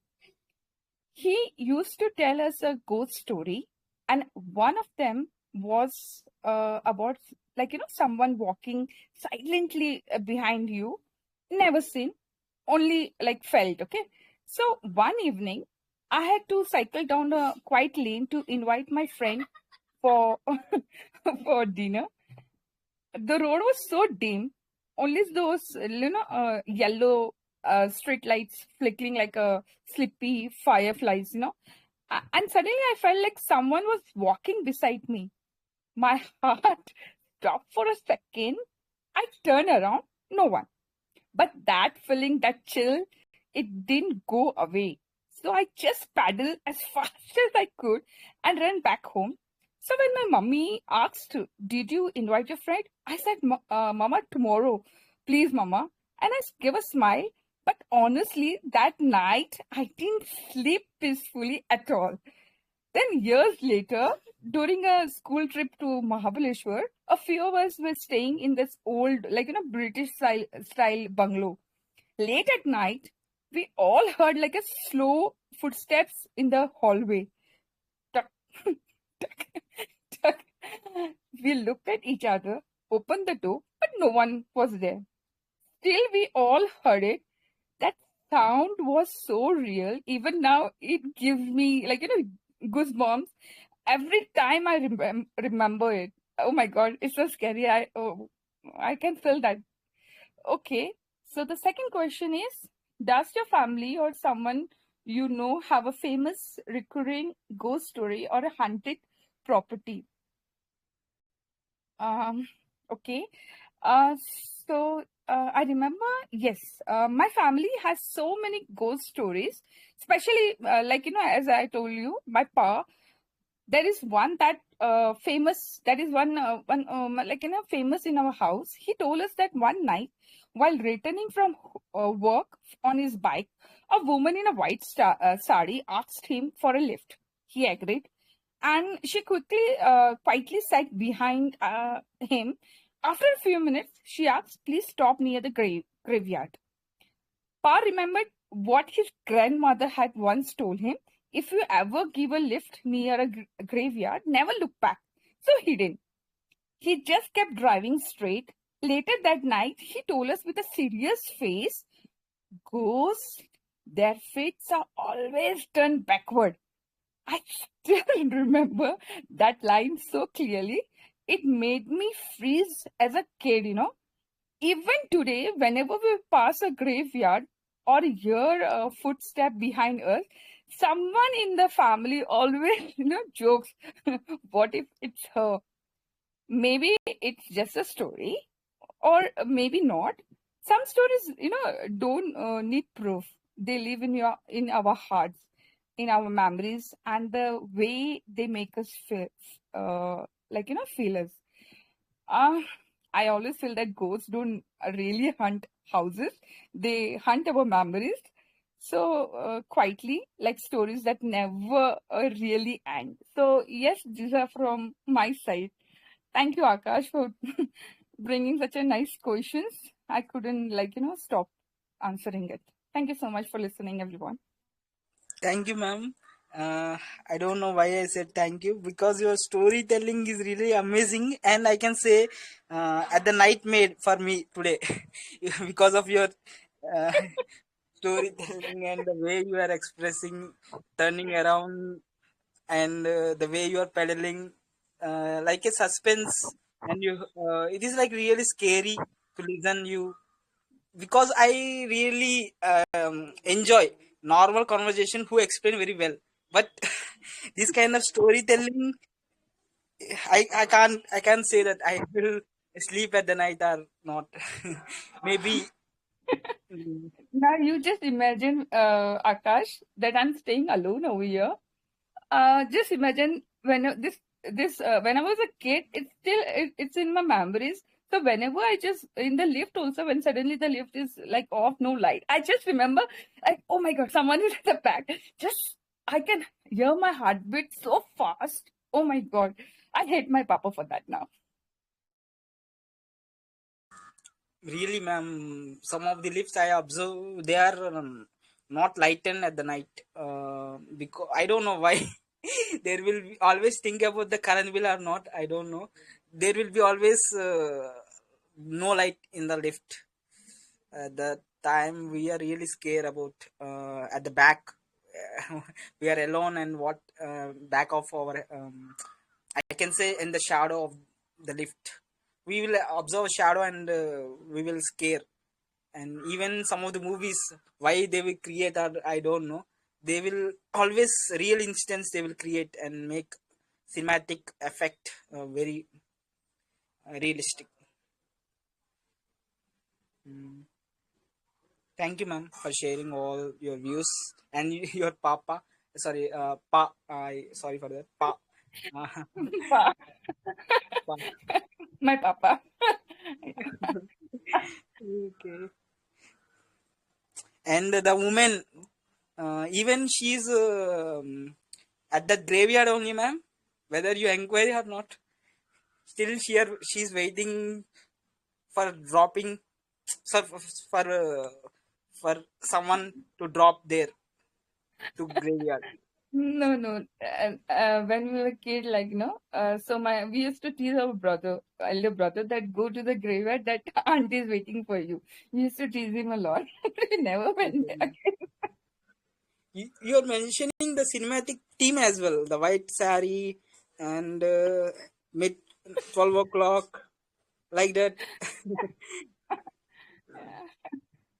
He used to tell us a ghost story, and one of them was about, like, someone walking silently behind you, never seen, only like felt. Okay, so one evening I had to cycle down a quiet lane to invite my friend for for dinner. The road was so dim, only those yellow street lights flickering like a sleepy fireflies, and suddenly I felt like someone was walking beside me. My heart stop for a second. I turn around, no one. But that feeling, that chill, it didn't go away. So I just paddled as fast as I could and ran back home. So when my mummy asked, "Did you invite your friend?" I said, Mama, tomorrow. Please, Mama. And I gave a smile. But honestly, that night, I didn't sleep peacefully at all. Then years later, during a school trip to Mahabaleshwar, a few of us were staying in this old, British style bungalow. Late at night, we all heard like a slow footsteps in the hallway. Tuck, tuck, tuck. We looked at each other, opened the door, but no one was there. Still, we all heard it. That sound was so real. Even now, it gives me goosebumps every time I remember it. Oh my god, it's so scary. I can feel that. Okay, so the second question is, does your family or someone you know have a famous recurring ghost story or a haunted property? Um, okay. Uh, I remember, yes, my family has so many ghost stories, especially as I told you, my pa. There is one that famous. That is one famous in our house. He told us that one night, while returning from work on his bike, a woman in a white sari asked him for a lift. He agreed, and she quietly sat behind him. After a few minutes, she asked, "Please stop near the graveyard." Pa remembered what his grandmother had once told him: if you ever give a lift near a graveyard, never look back. So he didn't. He just kept driving straight. Later that night, he told us with a serious face, "Ghosts, their fates are always turned backward." I still remember that line so clearly. It made me freeze as a kid. Even today, whenever we pass a graveyard or hear a footstep behind us, someone in the family always, jokes, "What if it's her?" Maybe it's just a story, or maybe not. Some stories, don't need proof. They live in our hearts, in our memories, and the way they make us feel, feel us. Uh, I always feel that ghosts don't really hunt houses; they hunt our memories. So quietly, like stories that never really end. So yes, these are from my side. Thank you, Akash, for bringing such a nice questions. I couldn't stop answering it. Thank you so much for listening, everyone. Thank you, ma'am. I don't know why I said thank you, because your storytelling is really amazing, and I can say at the night made for me today because of your uh, storytelling and the way you are expressing, turning around, and the way you are pedaling like a suspense, and it is like really scary to listen you, because I really enjoy normal conversation who explain very well, but this kind of storytelling, I can't say that I will sleep at the night or not. Maybe. mm, Now you just imagine, Akash, that I'm staying alone over here. Just imagine when I was a kid, it's in my memories. So whenever I just in the lift also, when suddenly the lift is like off, no light, I just remember like, oh my god, someone is at the back. Just I can hear my heartbeat so fast. Oh my god, I hate my papa for that now. Really, ma'am, some of the lifts I observe, they are not lightened at the night, because I don't know why. There will be always think about the current bill or not, I don't know. There will be always no light in the lift. At the time we are really scared about at the back. We are alone, and what back of our I can say in the shadow of the lift, we will observe shadow, and we will scare. And even some of the movies, why they will create, or I don't know, they will always real instance they will create and make cinematic effect very realistic. Mm. Thank you, ma'am, for sharing all your views and your papa. Sorry, pa. I sorry for that. Pa. Uh, Pa. pa. My papa. Okay. And the woman, even she's at the graveyard only, ma'am. Whether you inquire or not, still she's waiting for dropping, for for someone to drop there to graveyard. No, no. When we were kid, like, so we used to tease our brother, elder brother, that go to the graveyard, that aunt is waiting for you. We used to tease him a lot. We never went Okay, there. ma'am. You're mentioning the cinematic team as well, the white sari and mid 12 o'clock, like that. Yeah,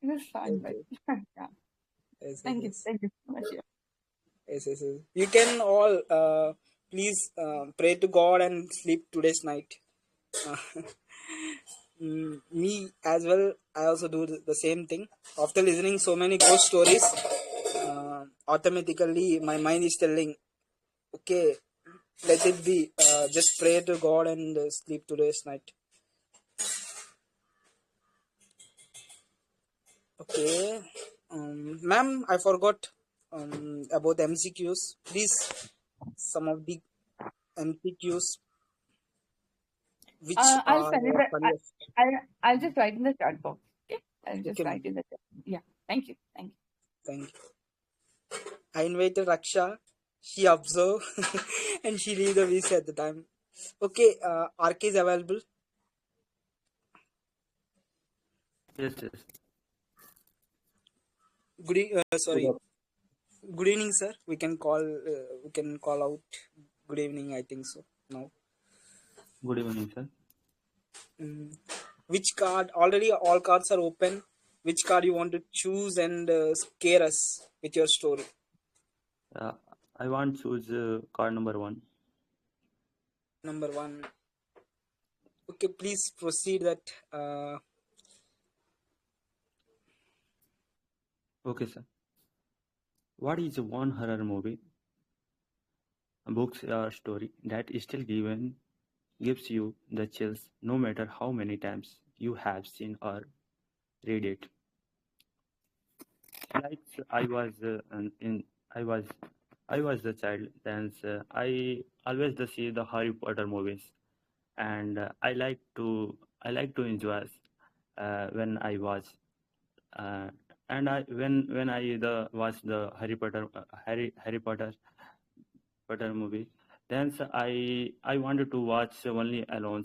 it was fun, Yes, but yes, yeah. yes, yes, Thank you. yes. Thank you so much. Yeah. Yes, yes, yes. You can all please pray to God and sleep today's night. Uh, me as well. I also do the same thing. After listening so many ghost stories, automatically my mind is telling, okay, let it be. Just pray to God and sleep today's night. Okay, ma'am, I forgot about MCQs. Please, some of the MCQs which I'll are send it. funniest. I'll just write in the chat box. Okay, I'll just Okay, write ma'am. in the chat. Yeah. Thank you. Thank you. Thank you. I invited Raksha. She observed and she leave the VC at the time. Okay, RK is available. Yes, yes. Good Sorry. Good evening, sir. We can call out. Good evening. I think so. Now, Good evening, sir. mm, which card? Already all cards are open. Which card you want to choose and scare us with your story? Uh, I want to choose card number 1. Number one. Okay, please proceed. That. Okay, sir. What is one horror movie, books or story that still gives you the chills no matter how many times you have seen or read it? Like I was in I was the child, then I always see the Harry Potter movies, and I like to enjoy when I was and I when I watched the Harry Potter movie, then I wanted to watch only alone,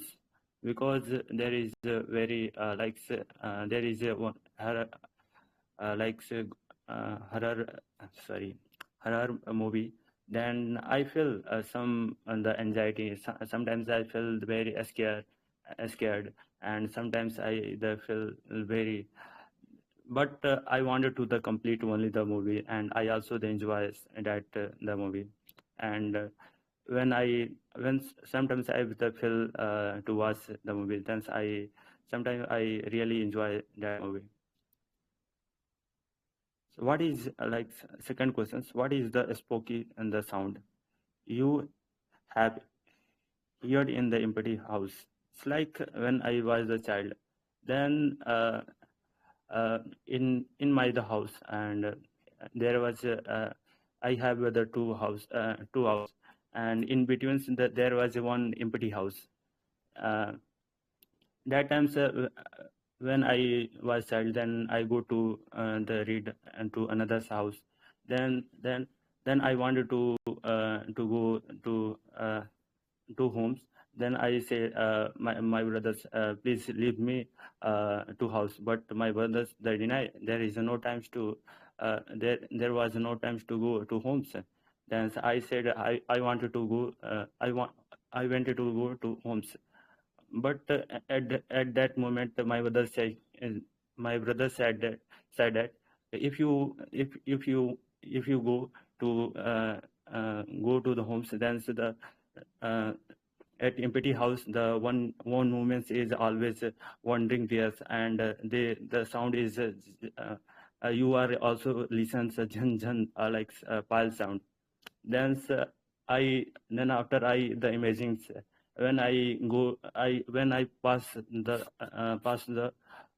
because there is a very there is a one horror like horror sorry horror movie. Then I feel some the anxiety. Sometimes I feel very scared, and sometimes I feel very, but I wanted to the complete only the movie, and I also the enjoy that the movie. And when sometimes I the feel to watch the movie, then I sometimes I really enjoy that movie. So what is second questions? What is the spooky and the sound you have heard in the empty house? It's like when I was a child, then in my the house, and there was I have the two house, and in between there was one empty house. Uh, that times when I was child, then I go to the read and to another's house. Then then then I wanted to go to homes. Then I say my brothers, please leave me to house. But my brothers they deny. There is no times to there was no times to go to homes. Then I said I wanted to go. I wanted to go to homes. But at that moment my brother said that if you go to the homes, then the uh, at empty house, the one movement is always wandering there, and the sound is you are also listens jhan jhan like pile sound. Then then after I the imagines when I go I when I pass the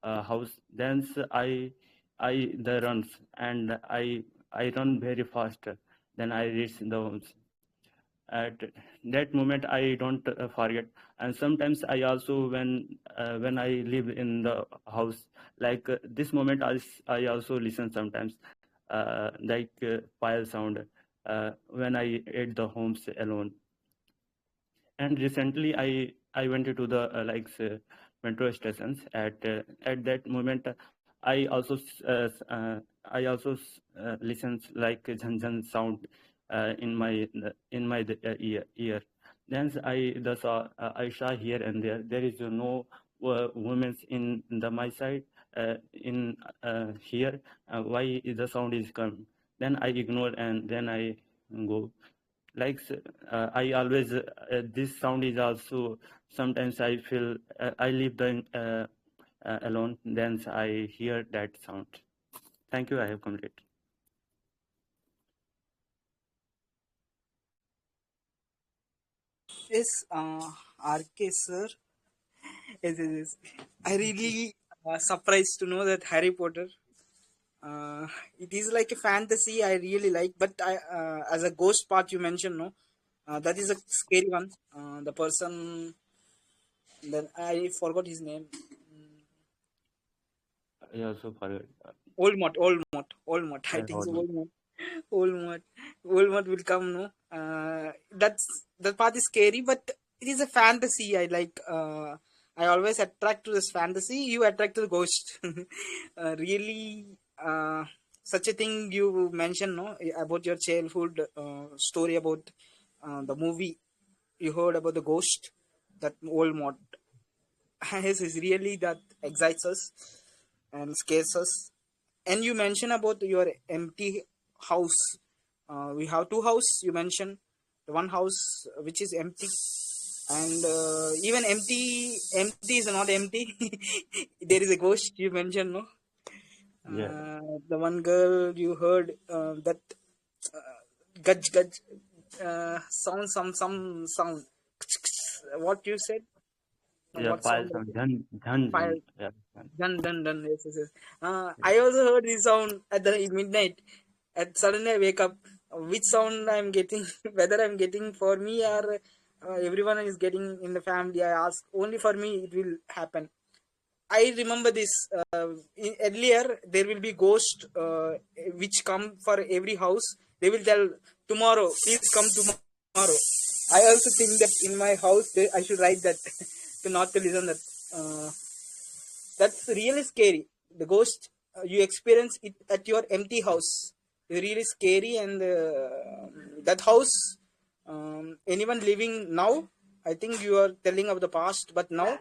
house, then I the runs, and I run very fast. Then I reach the homes. At that moment I don't forget. And sometimes I also when I live in the house, like this moment I also listen sometimes like pile sound when I at the homes alone. And recently I went to the metro stations. At that moment I also listens like jhan jhan sound in my ear. Then I saw here and there is no women in the my side in here. Why the sound is come? Then I ignore and then I go. Like I always this sound is also sometimes I feel I live the alone, then I hear that sound. Thank you, I have completed. Yes, RK sir. Yes, yes, yes. I really surprised to know that Harry Potter. It is like a fantasy. I really like, but as a ghost part you mentioned, no, that is a scary one. The person, then I forgot his name. I also forgot. Oldmont. I think Hold so. on. Oldmont will come. No, that part is scary, but it is a fantasy. I like. I always attract to this fantasy. You attract to the ghost. Really, such a thing you mentioned, no, about your childhood story about the movie you heard about the ghost, that old mod. Yes, is really that excites us and scares us. And you mentioned about your empty house. We have two house. You mentioned the one house which is empty, and even empty is not empty. There is a ghost. You mentioned, no. Yeah, The one girl you heard that gudge gudge sound, some sound. What you said? yeah, What pile sound? sound. Dhan, dhan. Fire. Yeah. Done, done, done. Yes, yes, yes. I also heard this sound at the midnight. And suddenly I wake up. Which sound I'm getting? Whether I'm getting for me or everyone is getting in the family. I ask. Only for me it will happen. I remember this. Earlier there will be ghost which come for every house. They will tell tomorrow. Please come tomorrow. I also think that in my house I should write that to not to listen that. That's really scary. The ghost you experience it at your empty house. It's really scary, and that house. Anyone living now? I think you are telling of the past, but now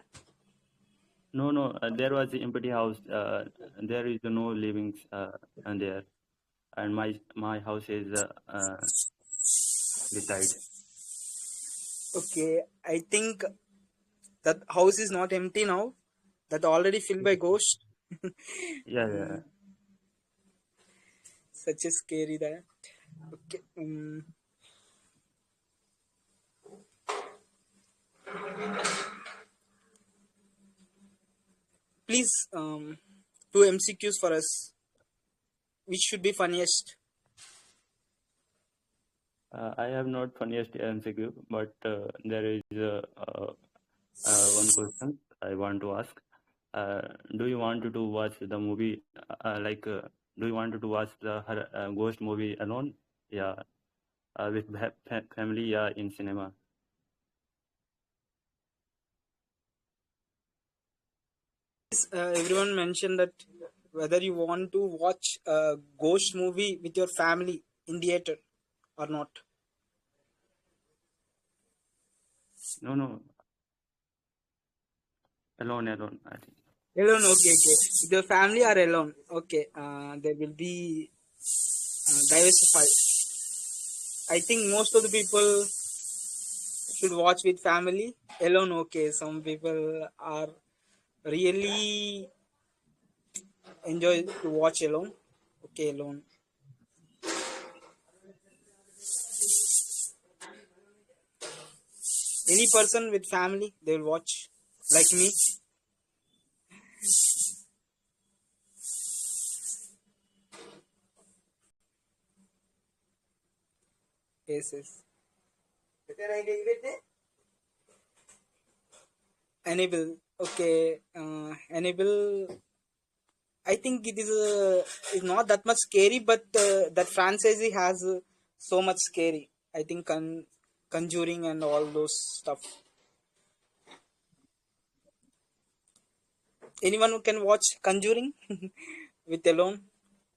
No, there was an empty house. There is no living and there, and my house is beside. okay. I think that house is not empty now. That already filled by ghost. Yeah, yeah. Such a scary that. Okay. Please, two MCQs for us. Which should be funniest? I have not funniest MCQ, but there is one question I want to ask. Uh, do you want to watch the movie do you want to watch the ghost movie alone? Yeah, with family, yeah, in cinema. Everyone mentioned that whether you want to watch a ghost movie with your family in theater or not. No, alone, I think. Alone, okay, okay. With your family or alone, okay. There will be diversified. I think most of the people should watch with family. Alone, okay. Some people are really enjoy to watch alone. Okay, alone. Any person with family, they will watch. Like me. Yes, yes. Enable. Okay. Enable. I think it is not that much scary, but that franchise has so much scary. I think Conjuring and all those stuff. Anyone who can watch Conjuring with alone,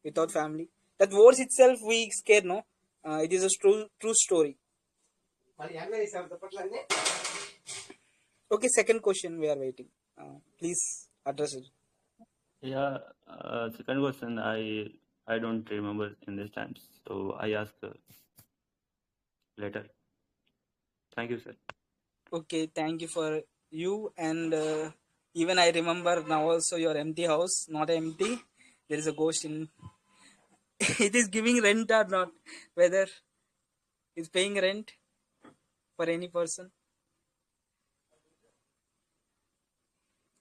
without family. That wars itself we scared, no? It is a true story. Okay, second question we are waiting. Please address it. Yeah, second question I don't remember in this time, so I ask later. Thank you, sir. Okay, thank you for you. And even I remember now also your empty house, not empty. There is a ghost in. It is giving rent or not? Whether it's paying rent for any person?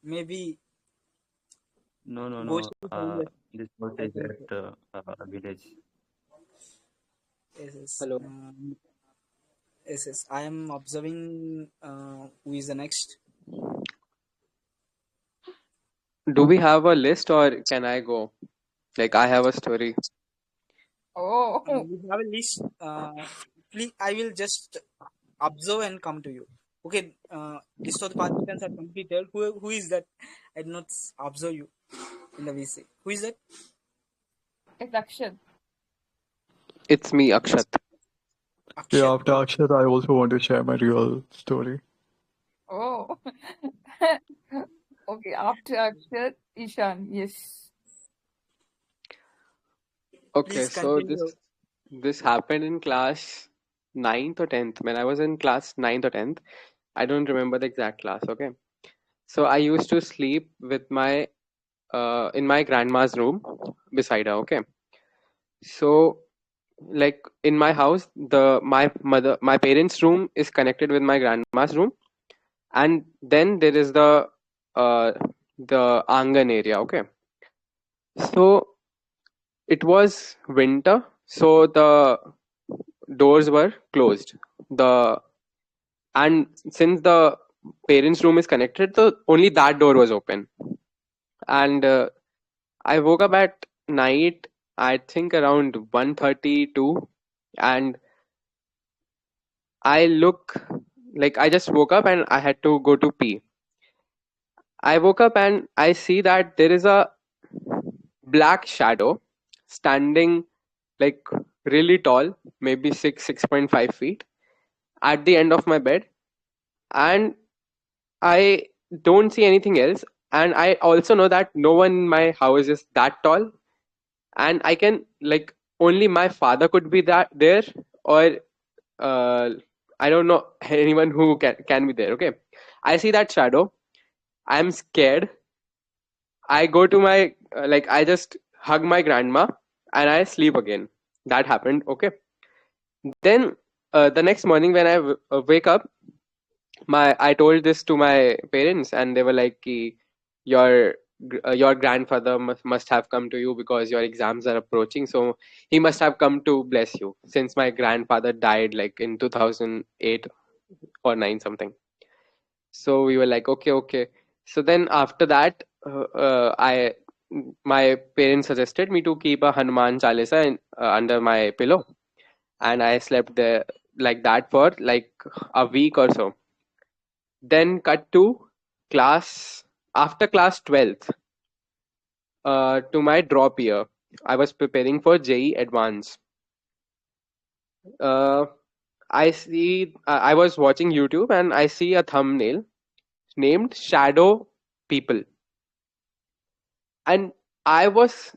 Maybe No. ghost is saying that. This was I is think so. at village. Yes, yes. Hello. Yes, yes. I am observing who is the next. Do we have a list or can I go? Like I have a story. Oh, We have a list. Please, I will just observe and come to you. Okay. List of the participants are completed. Who is that? I did not observe you in the VC. Who is that? it's Akshat. It's me, Akshat. Yeah, Akshat. after Akshat, I also want to share my real story. Oh. Okay, after Akshat, Ishan. Yes. Okay, Please so continue. this happened in class 9th or 10th. When I was in class 9th or 10th, I don't remember the exact class, okay? So I used to sleep with my in my grandma's room beside her, okay? So like in my house, my parents' room is connected with my grandma's room, and then there is uh the angan area, okay? So it was winter, so the doors were closed. The and since the parents' room is connected, so only that door was open. And I woke up at night, I think around 1:32, and I look like I just woke up and I had to go to pee. I woke up and I see that there is a black shadow standing like really tall, maybe 6.5 feet at the end of my bed, and I don't see anything else. And I also know that no one in my house is that tall, and I can like only my father could be that there, or uh, I don't know anyone who can be there. Okay, I see that shadow. I'm scared. I go to my like I just hug my grandma and I sleep again. That happened. Okay. Then the next morning when I wake up, I told this to my parents and they were like, "Ki, your grandfather must have come to you because your exams are approaching, so he must have come to bless you since my grandfather died like in 2008 or 9 something." So we were like, okay. So then after that, I my parents suggested me to keep a Hanuman Chalisa under my pillow, and I slept there like that for like a week or so. Then cut to class after class 12th, to my drop year. I was preparing for JEE Advance. Uh, I was watching YouTube and I see a thumbnail named Shadow People, and I was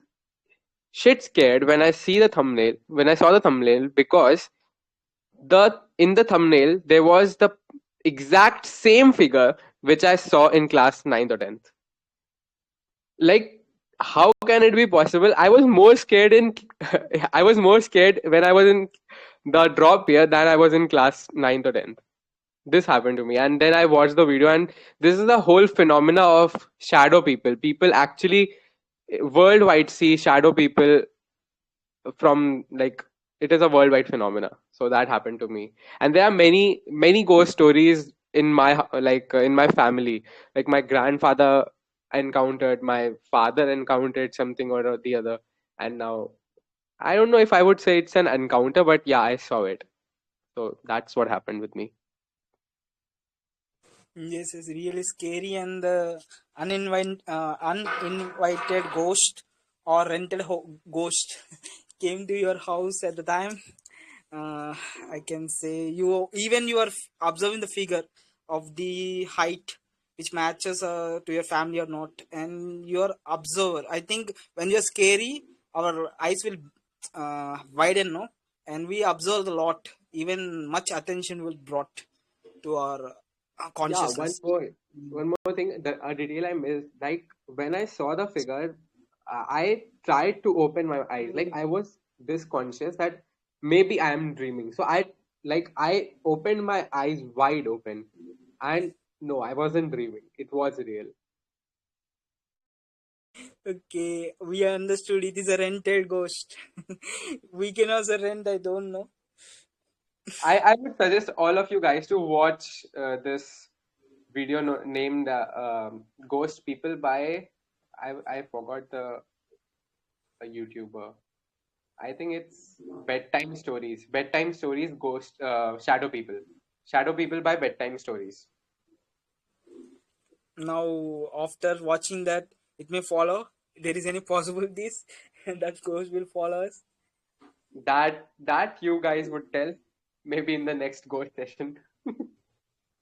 shit scared when I saw the thumbnail because in the thumbnail there was the exact same figure which I saw in class 9th or 10th. Like, how can it be possible? I was more scared in I was more scared when I was in the drop year than I was in class 9th or 10th. This happened to me, and then I watched the video, and this is the whole phenomena of shadow people. People actually worldwide see shadow people from, like, it is a worldwide phenomena. So that happened to me, and there are many ghost stories in my in my family. Like, my grandfather encountered, my father encountered something or the other, and now I don't know if I would say it's an encounter, but yeah, I saw it. So that's what happened with me. Yes, it's really scary, and the uninvited ghost or rental ghost came to your house at the time. I can say you are observing the figure of the height which matches to your family or not, and your observer. I think when you're scary, our eyes will widen, no, and we observe a lot. Even much attention will brought to our Yeah, consciousness. one more thing, a detail I missed. Like, when I saw the figure, I tried to open my eyes. Like, I was this conscious that maybe I am dreaming. So I opened my eyes wide open, and no, I wasn't dreaming. It was real. Okay, we understood it is a rented ghost. We can also rent, I don't know. I would suggest all of you guys to watch this video named "Ghost People" by I forgot the YouTuber. I think it's bedtime stories. Bedtime stories, ghost, shadow people. Shadow people by bedtime stories. Now, after watching that, it may follow. There is any possibilities that ghost will follow us? That you guys would tell maybe in the next ghost session.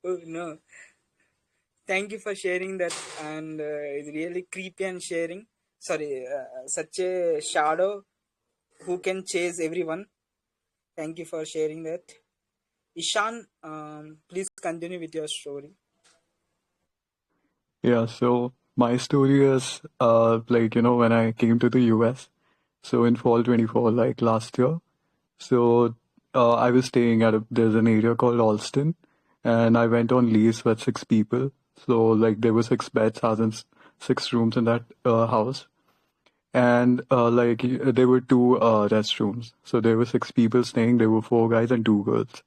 Oh no! Thank you for sharing that, and it's really creepy and sharing. Sorry, such a shadow who can chase everyone. Thank you for sharing that. Ishan, please continue with your story. Yeah, so my story is like, when I came to the US, so in fall 24, like last year. So I was staying there's an area called Alston, and I went on lease with 6 people. So like there were 6 beds, as in 6 rooms in that house. And there were 2 restrooms. So there were 6 people staying. There were 4 guys and 2 girls.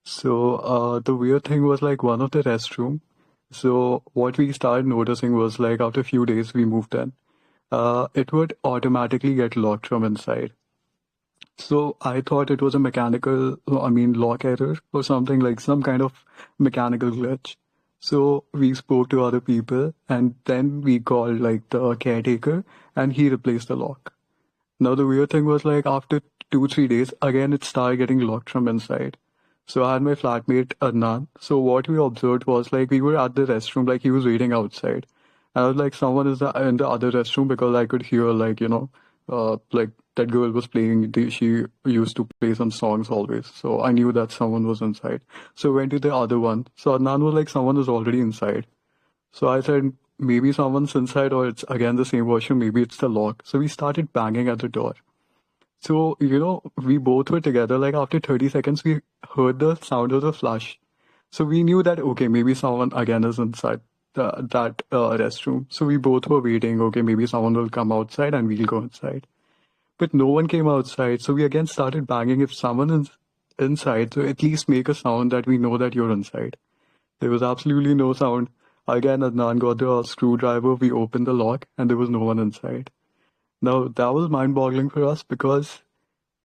So the weird thing was like one of the restroom. So what we started noticing was like after a few days we moved in, it would automatically get locked from inside. So I thought it was a lock error or something, like some kind of mechanical glitch. So we spoke to other people, and then we called like the caretaker, and he replaced the lock. Now the weird thing was like after 2-3 days, again it started getting locked from inside. So I had my flatmate Adnan. So what we observed was like we were at the restroom, like he was waiting outside. And I was like, someone is in the other restroom, because I could hear like, like that girl was playing, she used to play some songs always. So I knew that someone was inside. So I went to the other one. So Adnan was like, someone is already inside. So I said, maybe someone's inside, or it's again the same washroom, maybe it's the lock. So we started banging at the door. So, we both were together. Like after 30 seconds, we heard the sound of the flush. So we knew that, okay, maybe someone again is inside that restroom. So we both were waiting, okay, maybe someone will come outside and we'll go inside. But no one came outside. So we again started banging. If someone is inside, so at least make a sound that we know that you're inside. There was absolutely no sound. Again, Adnan got the screwdriver. We opened the lock and there was no one inside. Now, that was mind-boggling for us because,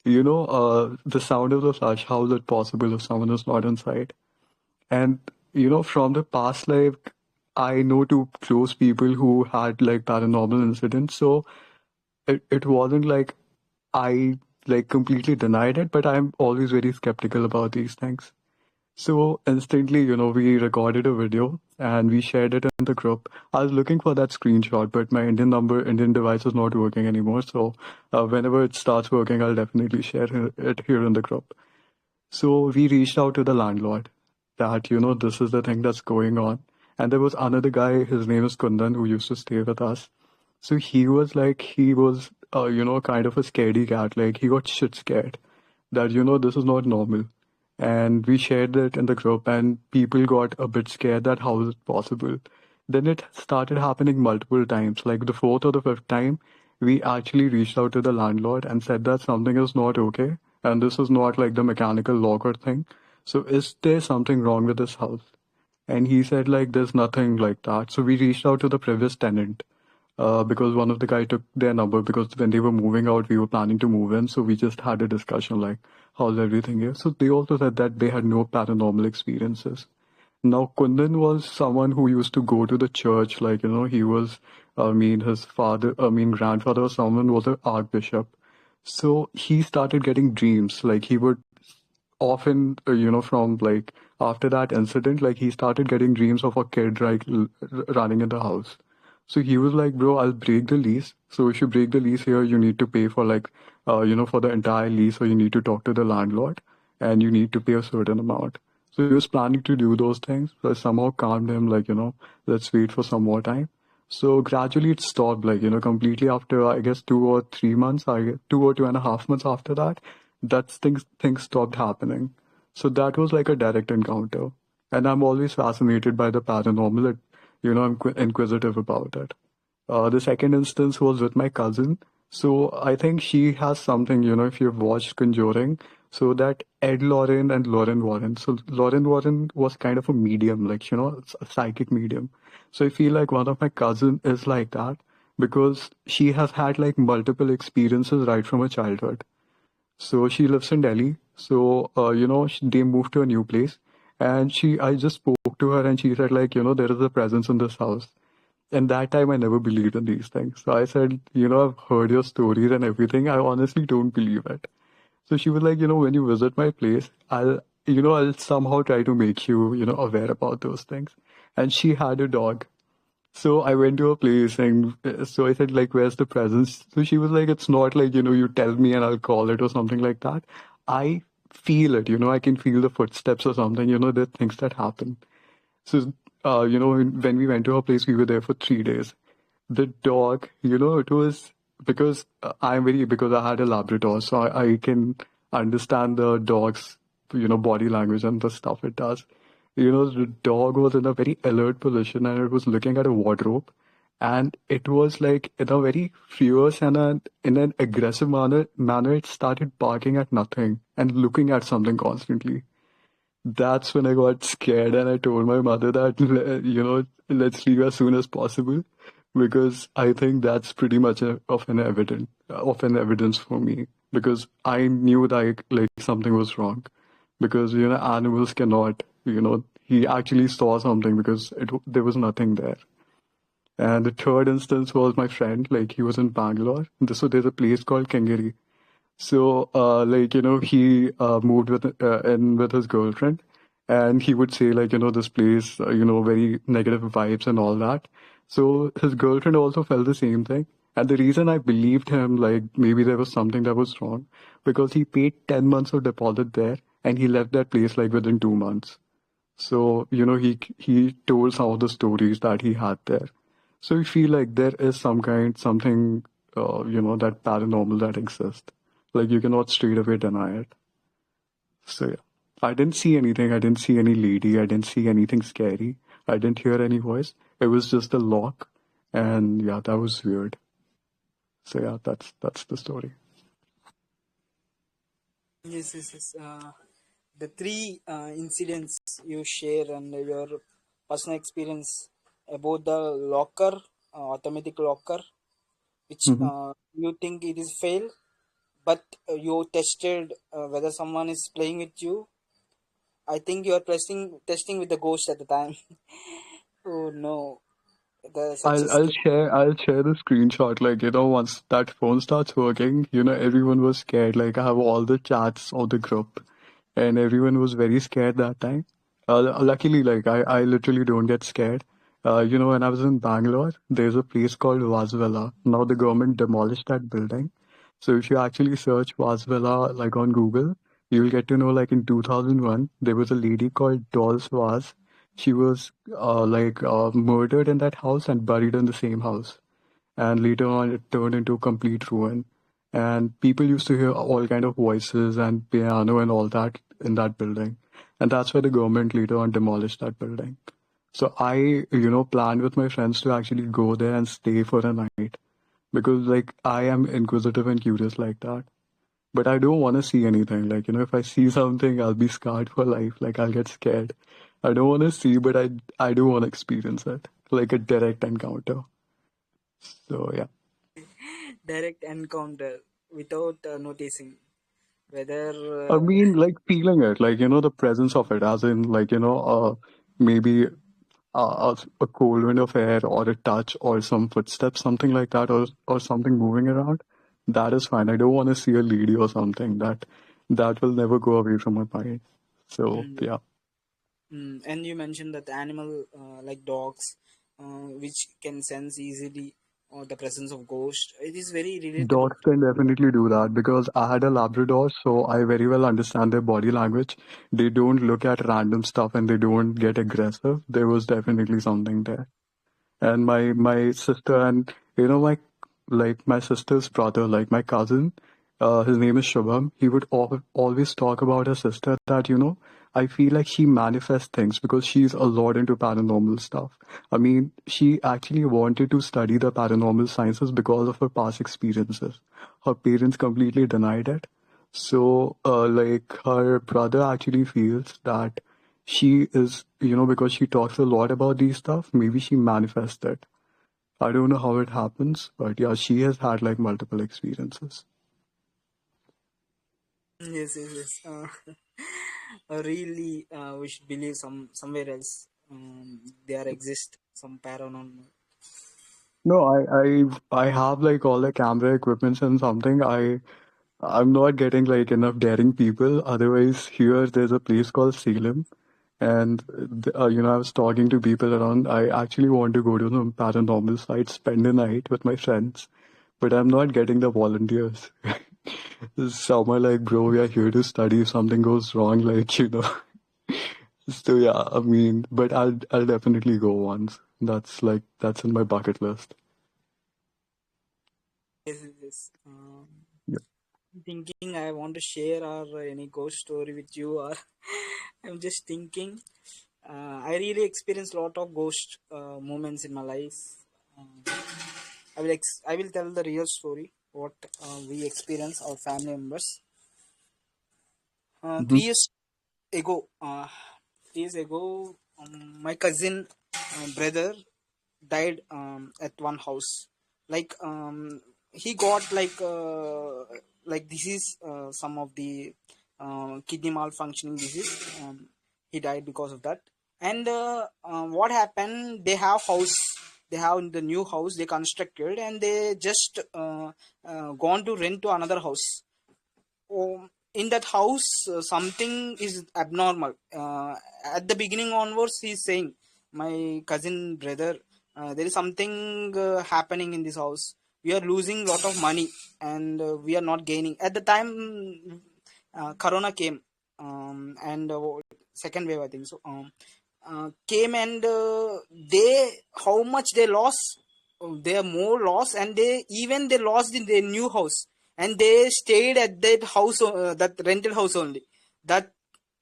the sound of the flush, how is it possible if someone is not inside? And, from the past, like, I know 2 close people who had, like, paranormal incidents. So it wasn't like I, like, completely denied it, but I'm always very skeptical about these things. So instantly, we recorded a video and we shared it in the group. I was looking for that screenshot, but my Indian device is not working anymore. So whenever it starts working, I'll definitely share it here in the group. So we reached out to the landlord that, this is the thing that's going on. And there was another guy, his name is Kundan, who used to stay with us. So he was, kind of a scaredy cat. Like, he got shit scared that, this is not normal. And we shared it in the group, and people got a bit scared that how is it possible. Then it started happening multiple times. Like the fourth or the fifth time, we actually reached out to the landlord and said that something is not okay, and this is not like the mechanical lock or thing. So is there something wrong with this house? And he said like there's nothing like that. So we reached out to the previous tenant, because one of the guy took their number because when they were moving out, we were planning to move in. So we just had a discussion like, how's everything here? So they also said that they had no paranormal experiences. Now, Kundan was someone who used to go to the church, like, he was, his father, grandfather or someone was an archbishop. So he started getting dreams. Like, he would often, from like after that incident, like he started getting dreams of a kid like running in the house. So he was like, bro, I'll break the lease. So if you break the lease here, you need to pay for like, for the entire lease, or you need to talk to the landlord and you need to pay a certain amount. So he was planning to do those things. So I somehow calmed him, like, let's wait for some more time. So gradually it stopped, like, completely after, I guess, 2 or 3 months, 2 or 2.5 months after that, things stopped happening. So that was like a direct encounter. And I'm always fascinated by the paranormal. I'm inquisitive about it. The second instance was with my cousin. So I think she has something, if you've watched Conjuring, so that Ed Lauren and Lauren Warren. So Lauren Warren was kind of a medium, like, a psychic medium. So I feel like one of my cousin is like that because she has had like multiple experiences right from her childhood. So she lives in Delhi. So, they moved to a new place. And I just spoke to her and she said, like, there is a presence in this house. And that time I never believed in these things. So I said, I've heard your stories and everything. I honestly don't believe it. So she was like, when you visit my place, I'll somehow try to make you, aware about those things. And she had a dog. So I went to her place and so I said, like, where's the presence? So she was like, it's not like, you tell me and I'll call it or something like that. I feel it, I can feel the footsteps or something, there are things that happen. So, when we went to her place, we were there for 3 days. The dog, it was because because I had a Labrador, so I can understand the dog's, body language and the stuff it does. The dog was in a very alert position and it was looking at a wardrobe, and it was like in a very fierce and in an aggressive manner, it started barking at nothing and looking at something constantly. That's when I got scared and I told my mother that, let's leave as soon as possible because I think that's pretty much of an evidence for me because I knew that like something was wrong because, animals cannot, he actually saw something because there was nothing there. And the third instance was my friend, like he was in Bangalore. So there's a place called Kengeri. So, he moved in with his girlfriend, and he would say, like, this place, very negative vibes and all that. So his girlfriend also felt the same thing. And the reason I believed him, like, maybe there was something that was wrong, because he paid 10 months of deposit there, and he left that place, like, within 2 months. So, he told some of the stories that he had there. So we feel like there is something, that paranormal that exists. Like you cannot straight away deny it. So yeah, I didn't see anything. I didn't see any lady. I didn't see anything scary. I didn't hear any voice. It was just a lock, and yeah, that was weird. So yeah, that's the story. Yes, yes, yes. The three incidents you share and your personal experience about the locker, automatic locker, which Hmm. you think it is fail, but you tested whether someone is playing with you. I think you are testing with the ghost at the time. Oh no, the such a scary. I'll share the screenshot. Like, once that phone starts working, everyone was scared. Like, I have all the chats of the group, and everyone was very scared that time. Luckily, like, I literally don't get scared. When I was in Bangalore, there's a place called Vasvela. Now the government demolished that building. So if you actually search Vasvela, like on Google, you'll get to know like in 2001 there was a lady called Dolls Vaz. She was murdered in that house and buried in the same house, and later on it turned into complete ruin. And people used to hear all kind of voices and piano and all that in that building, and that's why the government later on demolished that building. So I, planned with my friends to actually go there and stay for a night, because like I am inquisitive and curious like that. But I don't want to see anything. Like, if I see something, I'll be scarred for life. Like, I'll get scared. I don't want to see, but I do want to experience it, like a direct encounter. So yeah. Direct encounter without noticing whether I mean, like feeling it, like, the presence of it, as in, like, maybe a cold wind of air or a touch or some footsteps, something like that, or something moving around. That is fine. I don't want to see a lady or something. That will never go away from my mind. So mm, yeah. and you mentioned that animal like dogs, which can sense easily the presence of ghost. It is very relatable. Dogs can definitely do that because I had a Labrador, so I very well understand their body language. They don't look at random stuff and they don't get aggressive. There was definitely something there. And my sister and my sister's brother, like my cousin, his name is Shubham. He would always talk about her sister that I feel like she manifests things because she's a lot into paranormal stuff. I mean, she actually wanted to study the paranormal sciences because of her past experiences. Her parents completely denied it. So, her brother actually feels that she is, because she talks a lot about these stuff, maybe she manifests it. I don't know how it happens, but yeah, she has had like multiple experiences. Yes, yes, yes. Really, we should believe somewhere else. There exist some paranormal. No, I have like all the camera equipments and something. I'm not getting like enough daring people. Otherwise, here there's a place called Salem, and I was talking to people around. I actually want to go to some paranormal site, spend a night with my friends, but I'm not getting the volunteers. Some are like, bro, we are here to study. If something goes wrong, So yeah, I mean, but I'll definitely go once. That's in my bucket list. Yes, yes, yes. Yeah. Thinking I want to share or any ghost story with you, or I'm just thinking. I really experienced a lot of ghost moments in my life. Uh, I will tell the real story what we experience our family members. 3 years ago, 3 years ago, my cousin brother died at one house. Like he got like disease, some of the kidney malfunctioning disease. He died because of that. And what happened? They have house. They have the new house they constructed, and they just gone to rent to another house. In that house something is abnormal. At the beginning onwards he's saying, my cousin brother, there is something happening in this house. We are losing lot of money, and we are not gaining. At the time corona came, and second wave I think so, came, and they, how much they lost. They are more lost, and they lost in their new house, and they stayed at that house, that rented house only. That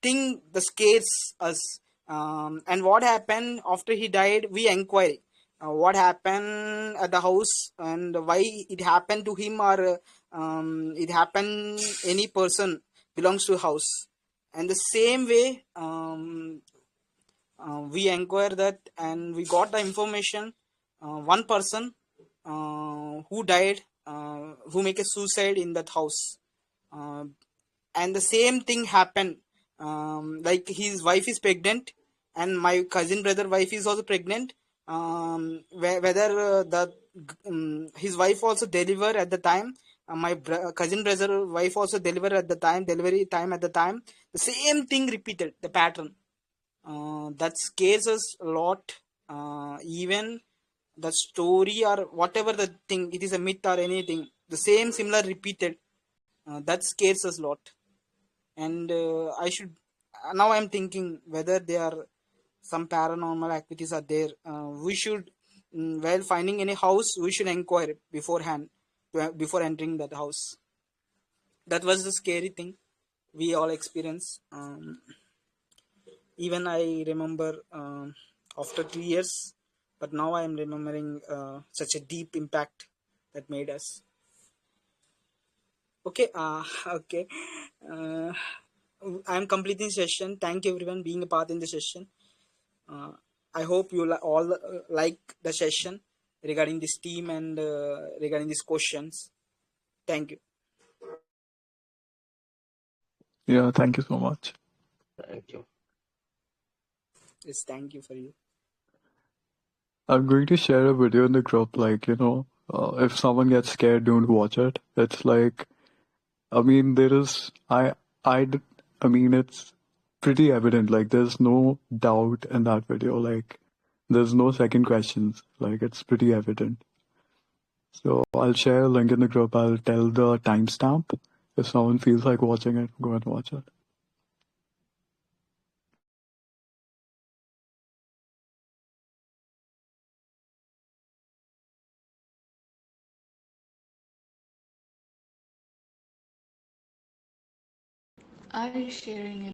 thing that scares us. And what happened after he died, we inquire what happened at the house, and why it happened to him, or it happened any person belongs to house. And the same way, we inquire that, and we got the information. One person who died, who make a suicide in that house. uh, and the same thing happened. Like his wife is pregnant, and my cousin brother wife is also pregnant. Whether his wife also deliver at the time, my cousin brother wife also deliver at the time, delivery time at the time, the same thing repeated, the pattern. That scares us a lot. Even the story or whatever the thing, it is a myth or anything, the same similar repeated, that scares us a lot. and I should now I'm thinking whether there are some paranormal activities are there. We should, while finding any house, we should inquire beforehand before entering that house. That was the scary thing we all experienced. Even I remember after 3 years, but now I am remembering such a deep impact that made us. Okay, okay. Uh, I am completing the session. Thank you everyone being a part in the session. Uh, I hope you all like the session regarding this team and regarding these questions. Thank you. Yeah, thank you so much. Thank you. Yes, thank you for you. I'm going to share a video in the group, like, if someone gets scared, don't watch it. It's like, I mean, I, d- I mean, it's pretty evident. Like, there's no doubt in that video. Like, there's no second questions. Like, it's pretty evident. So I'll share a link in the group. I'll tell the timestamp. If someone feels like watching it, go and watch it. Are you sharing it?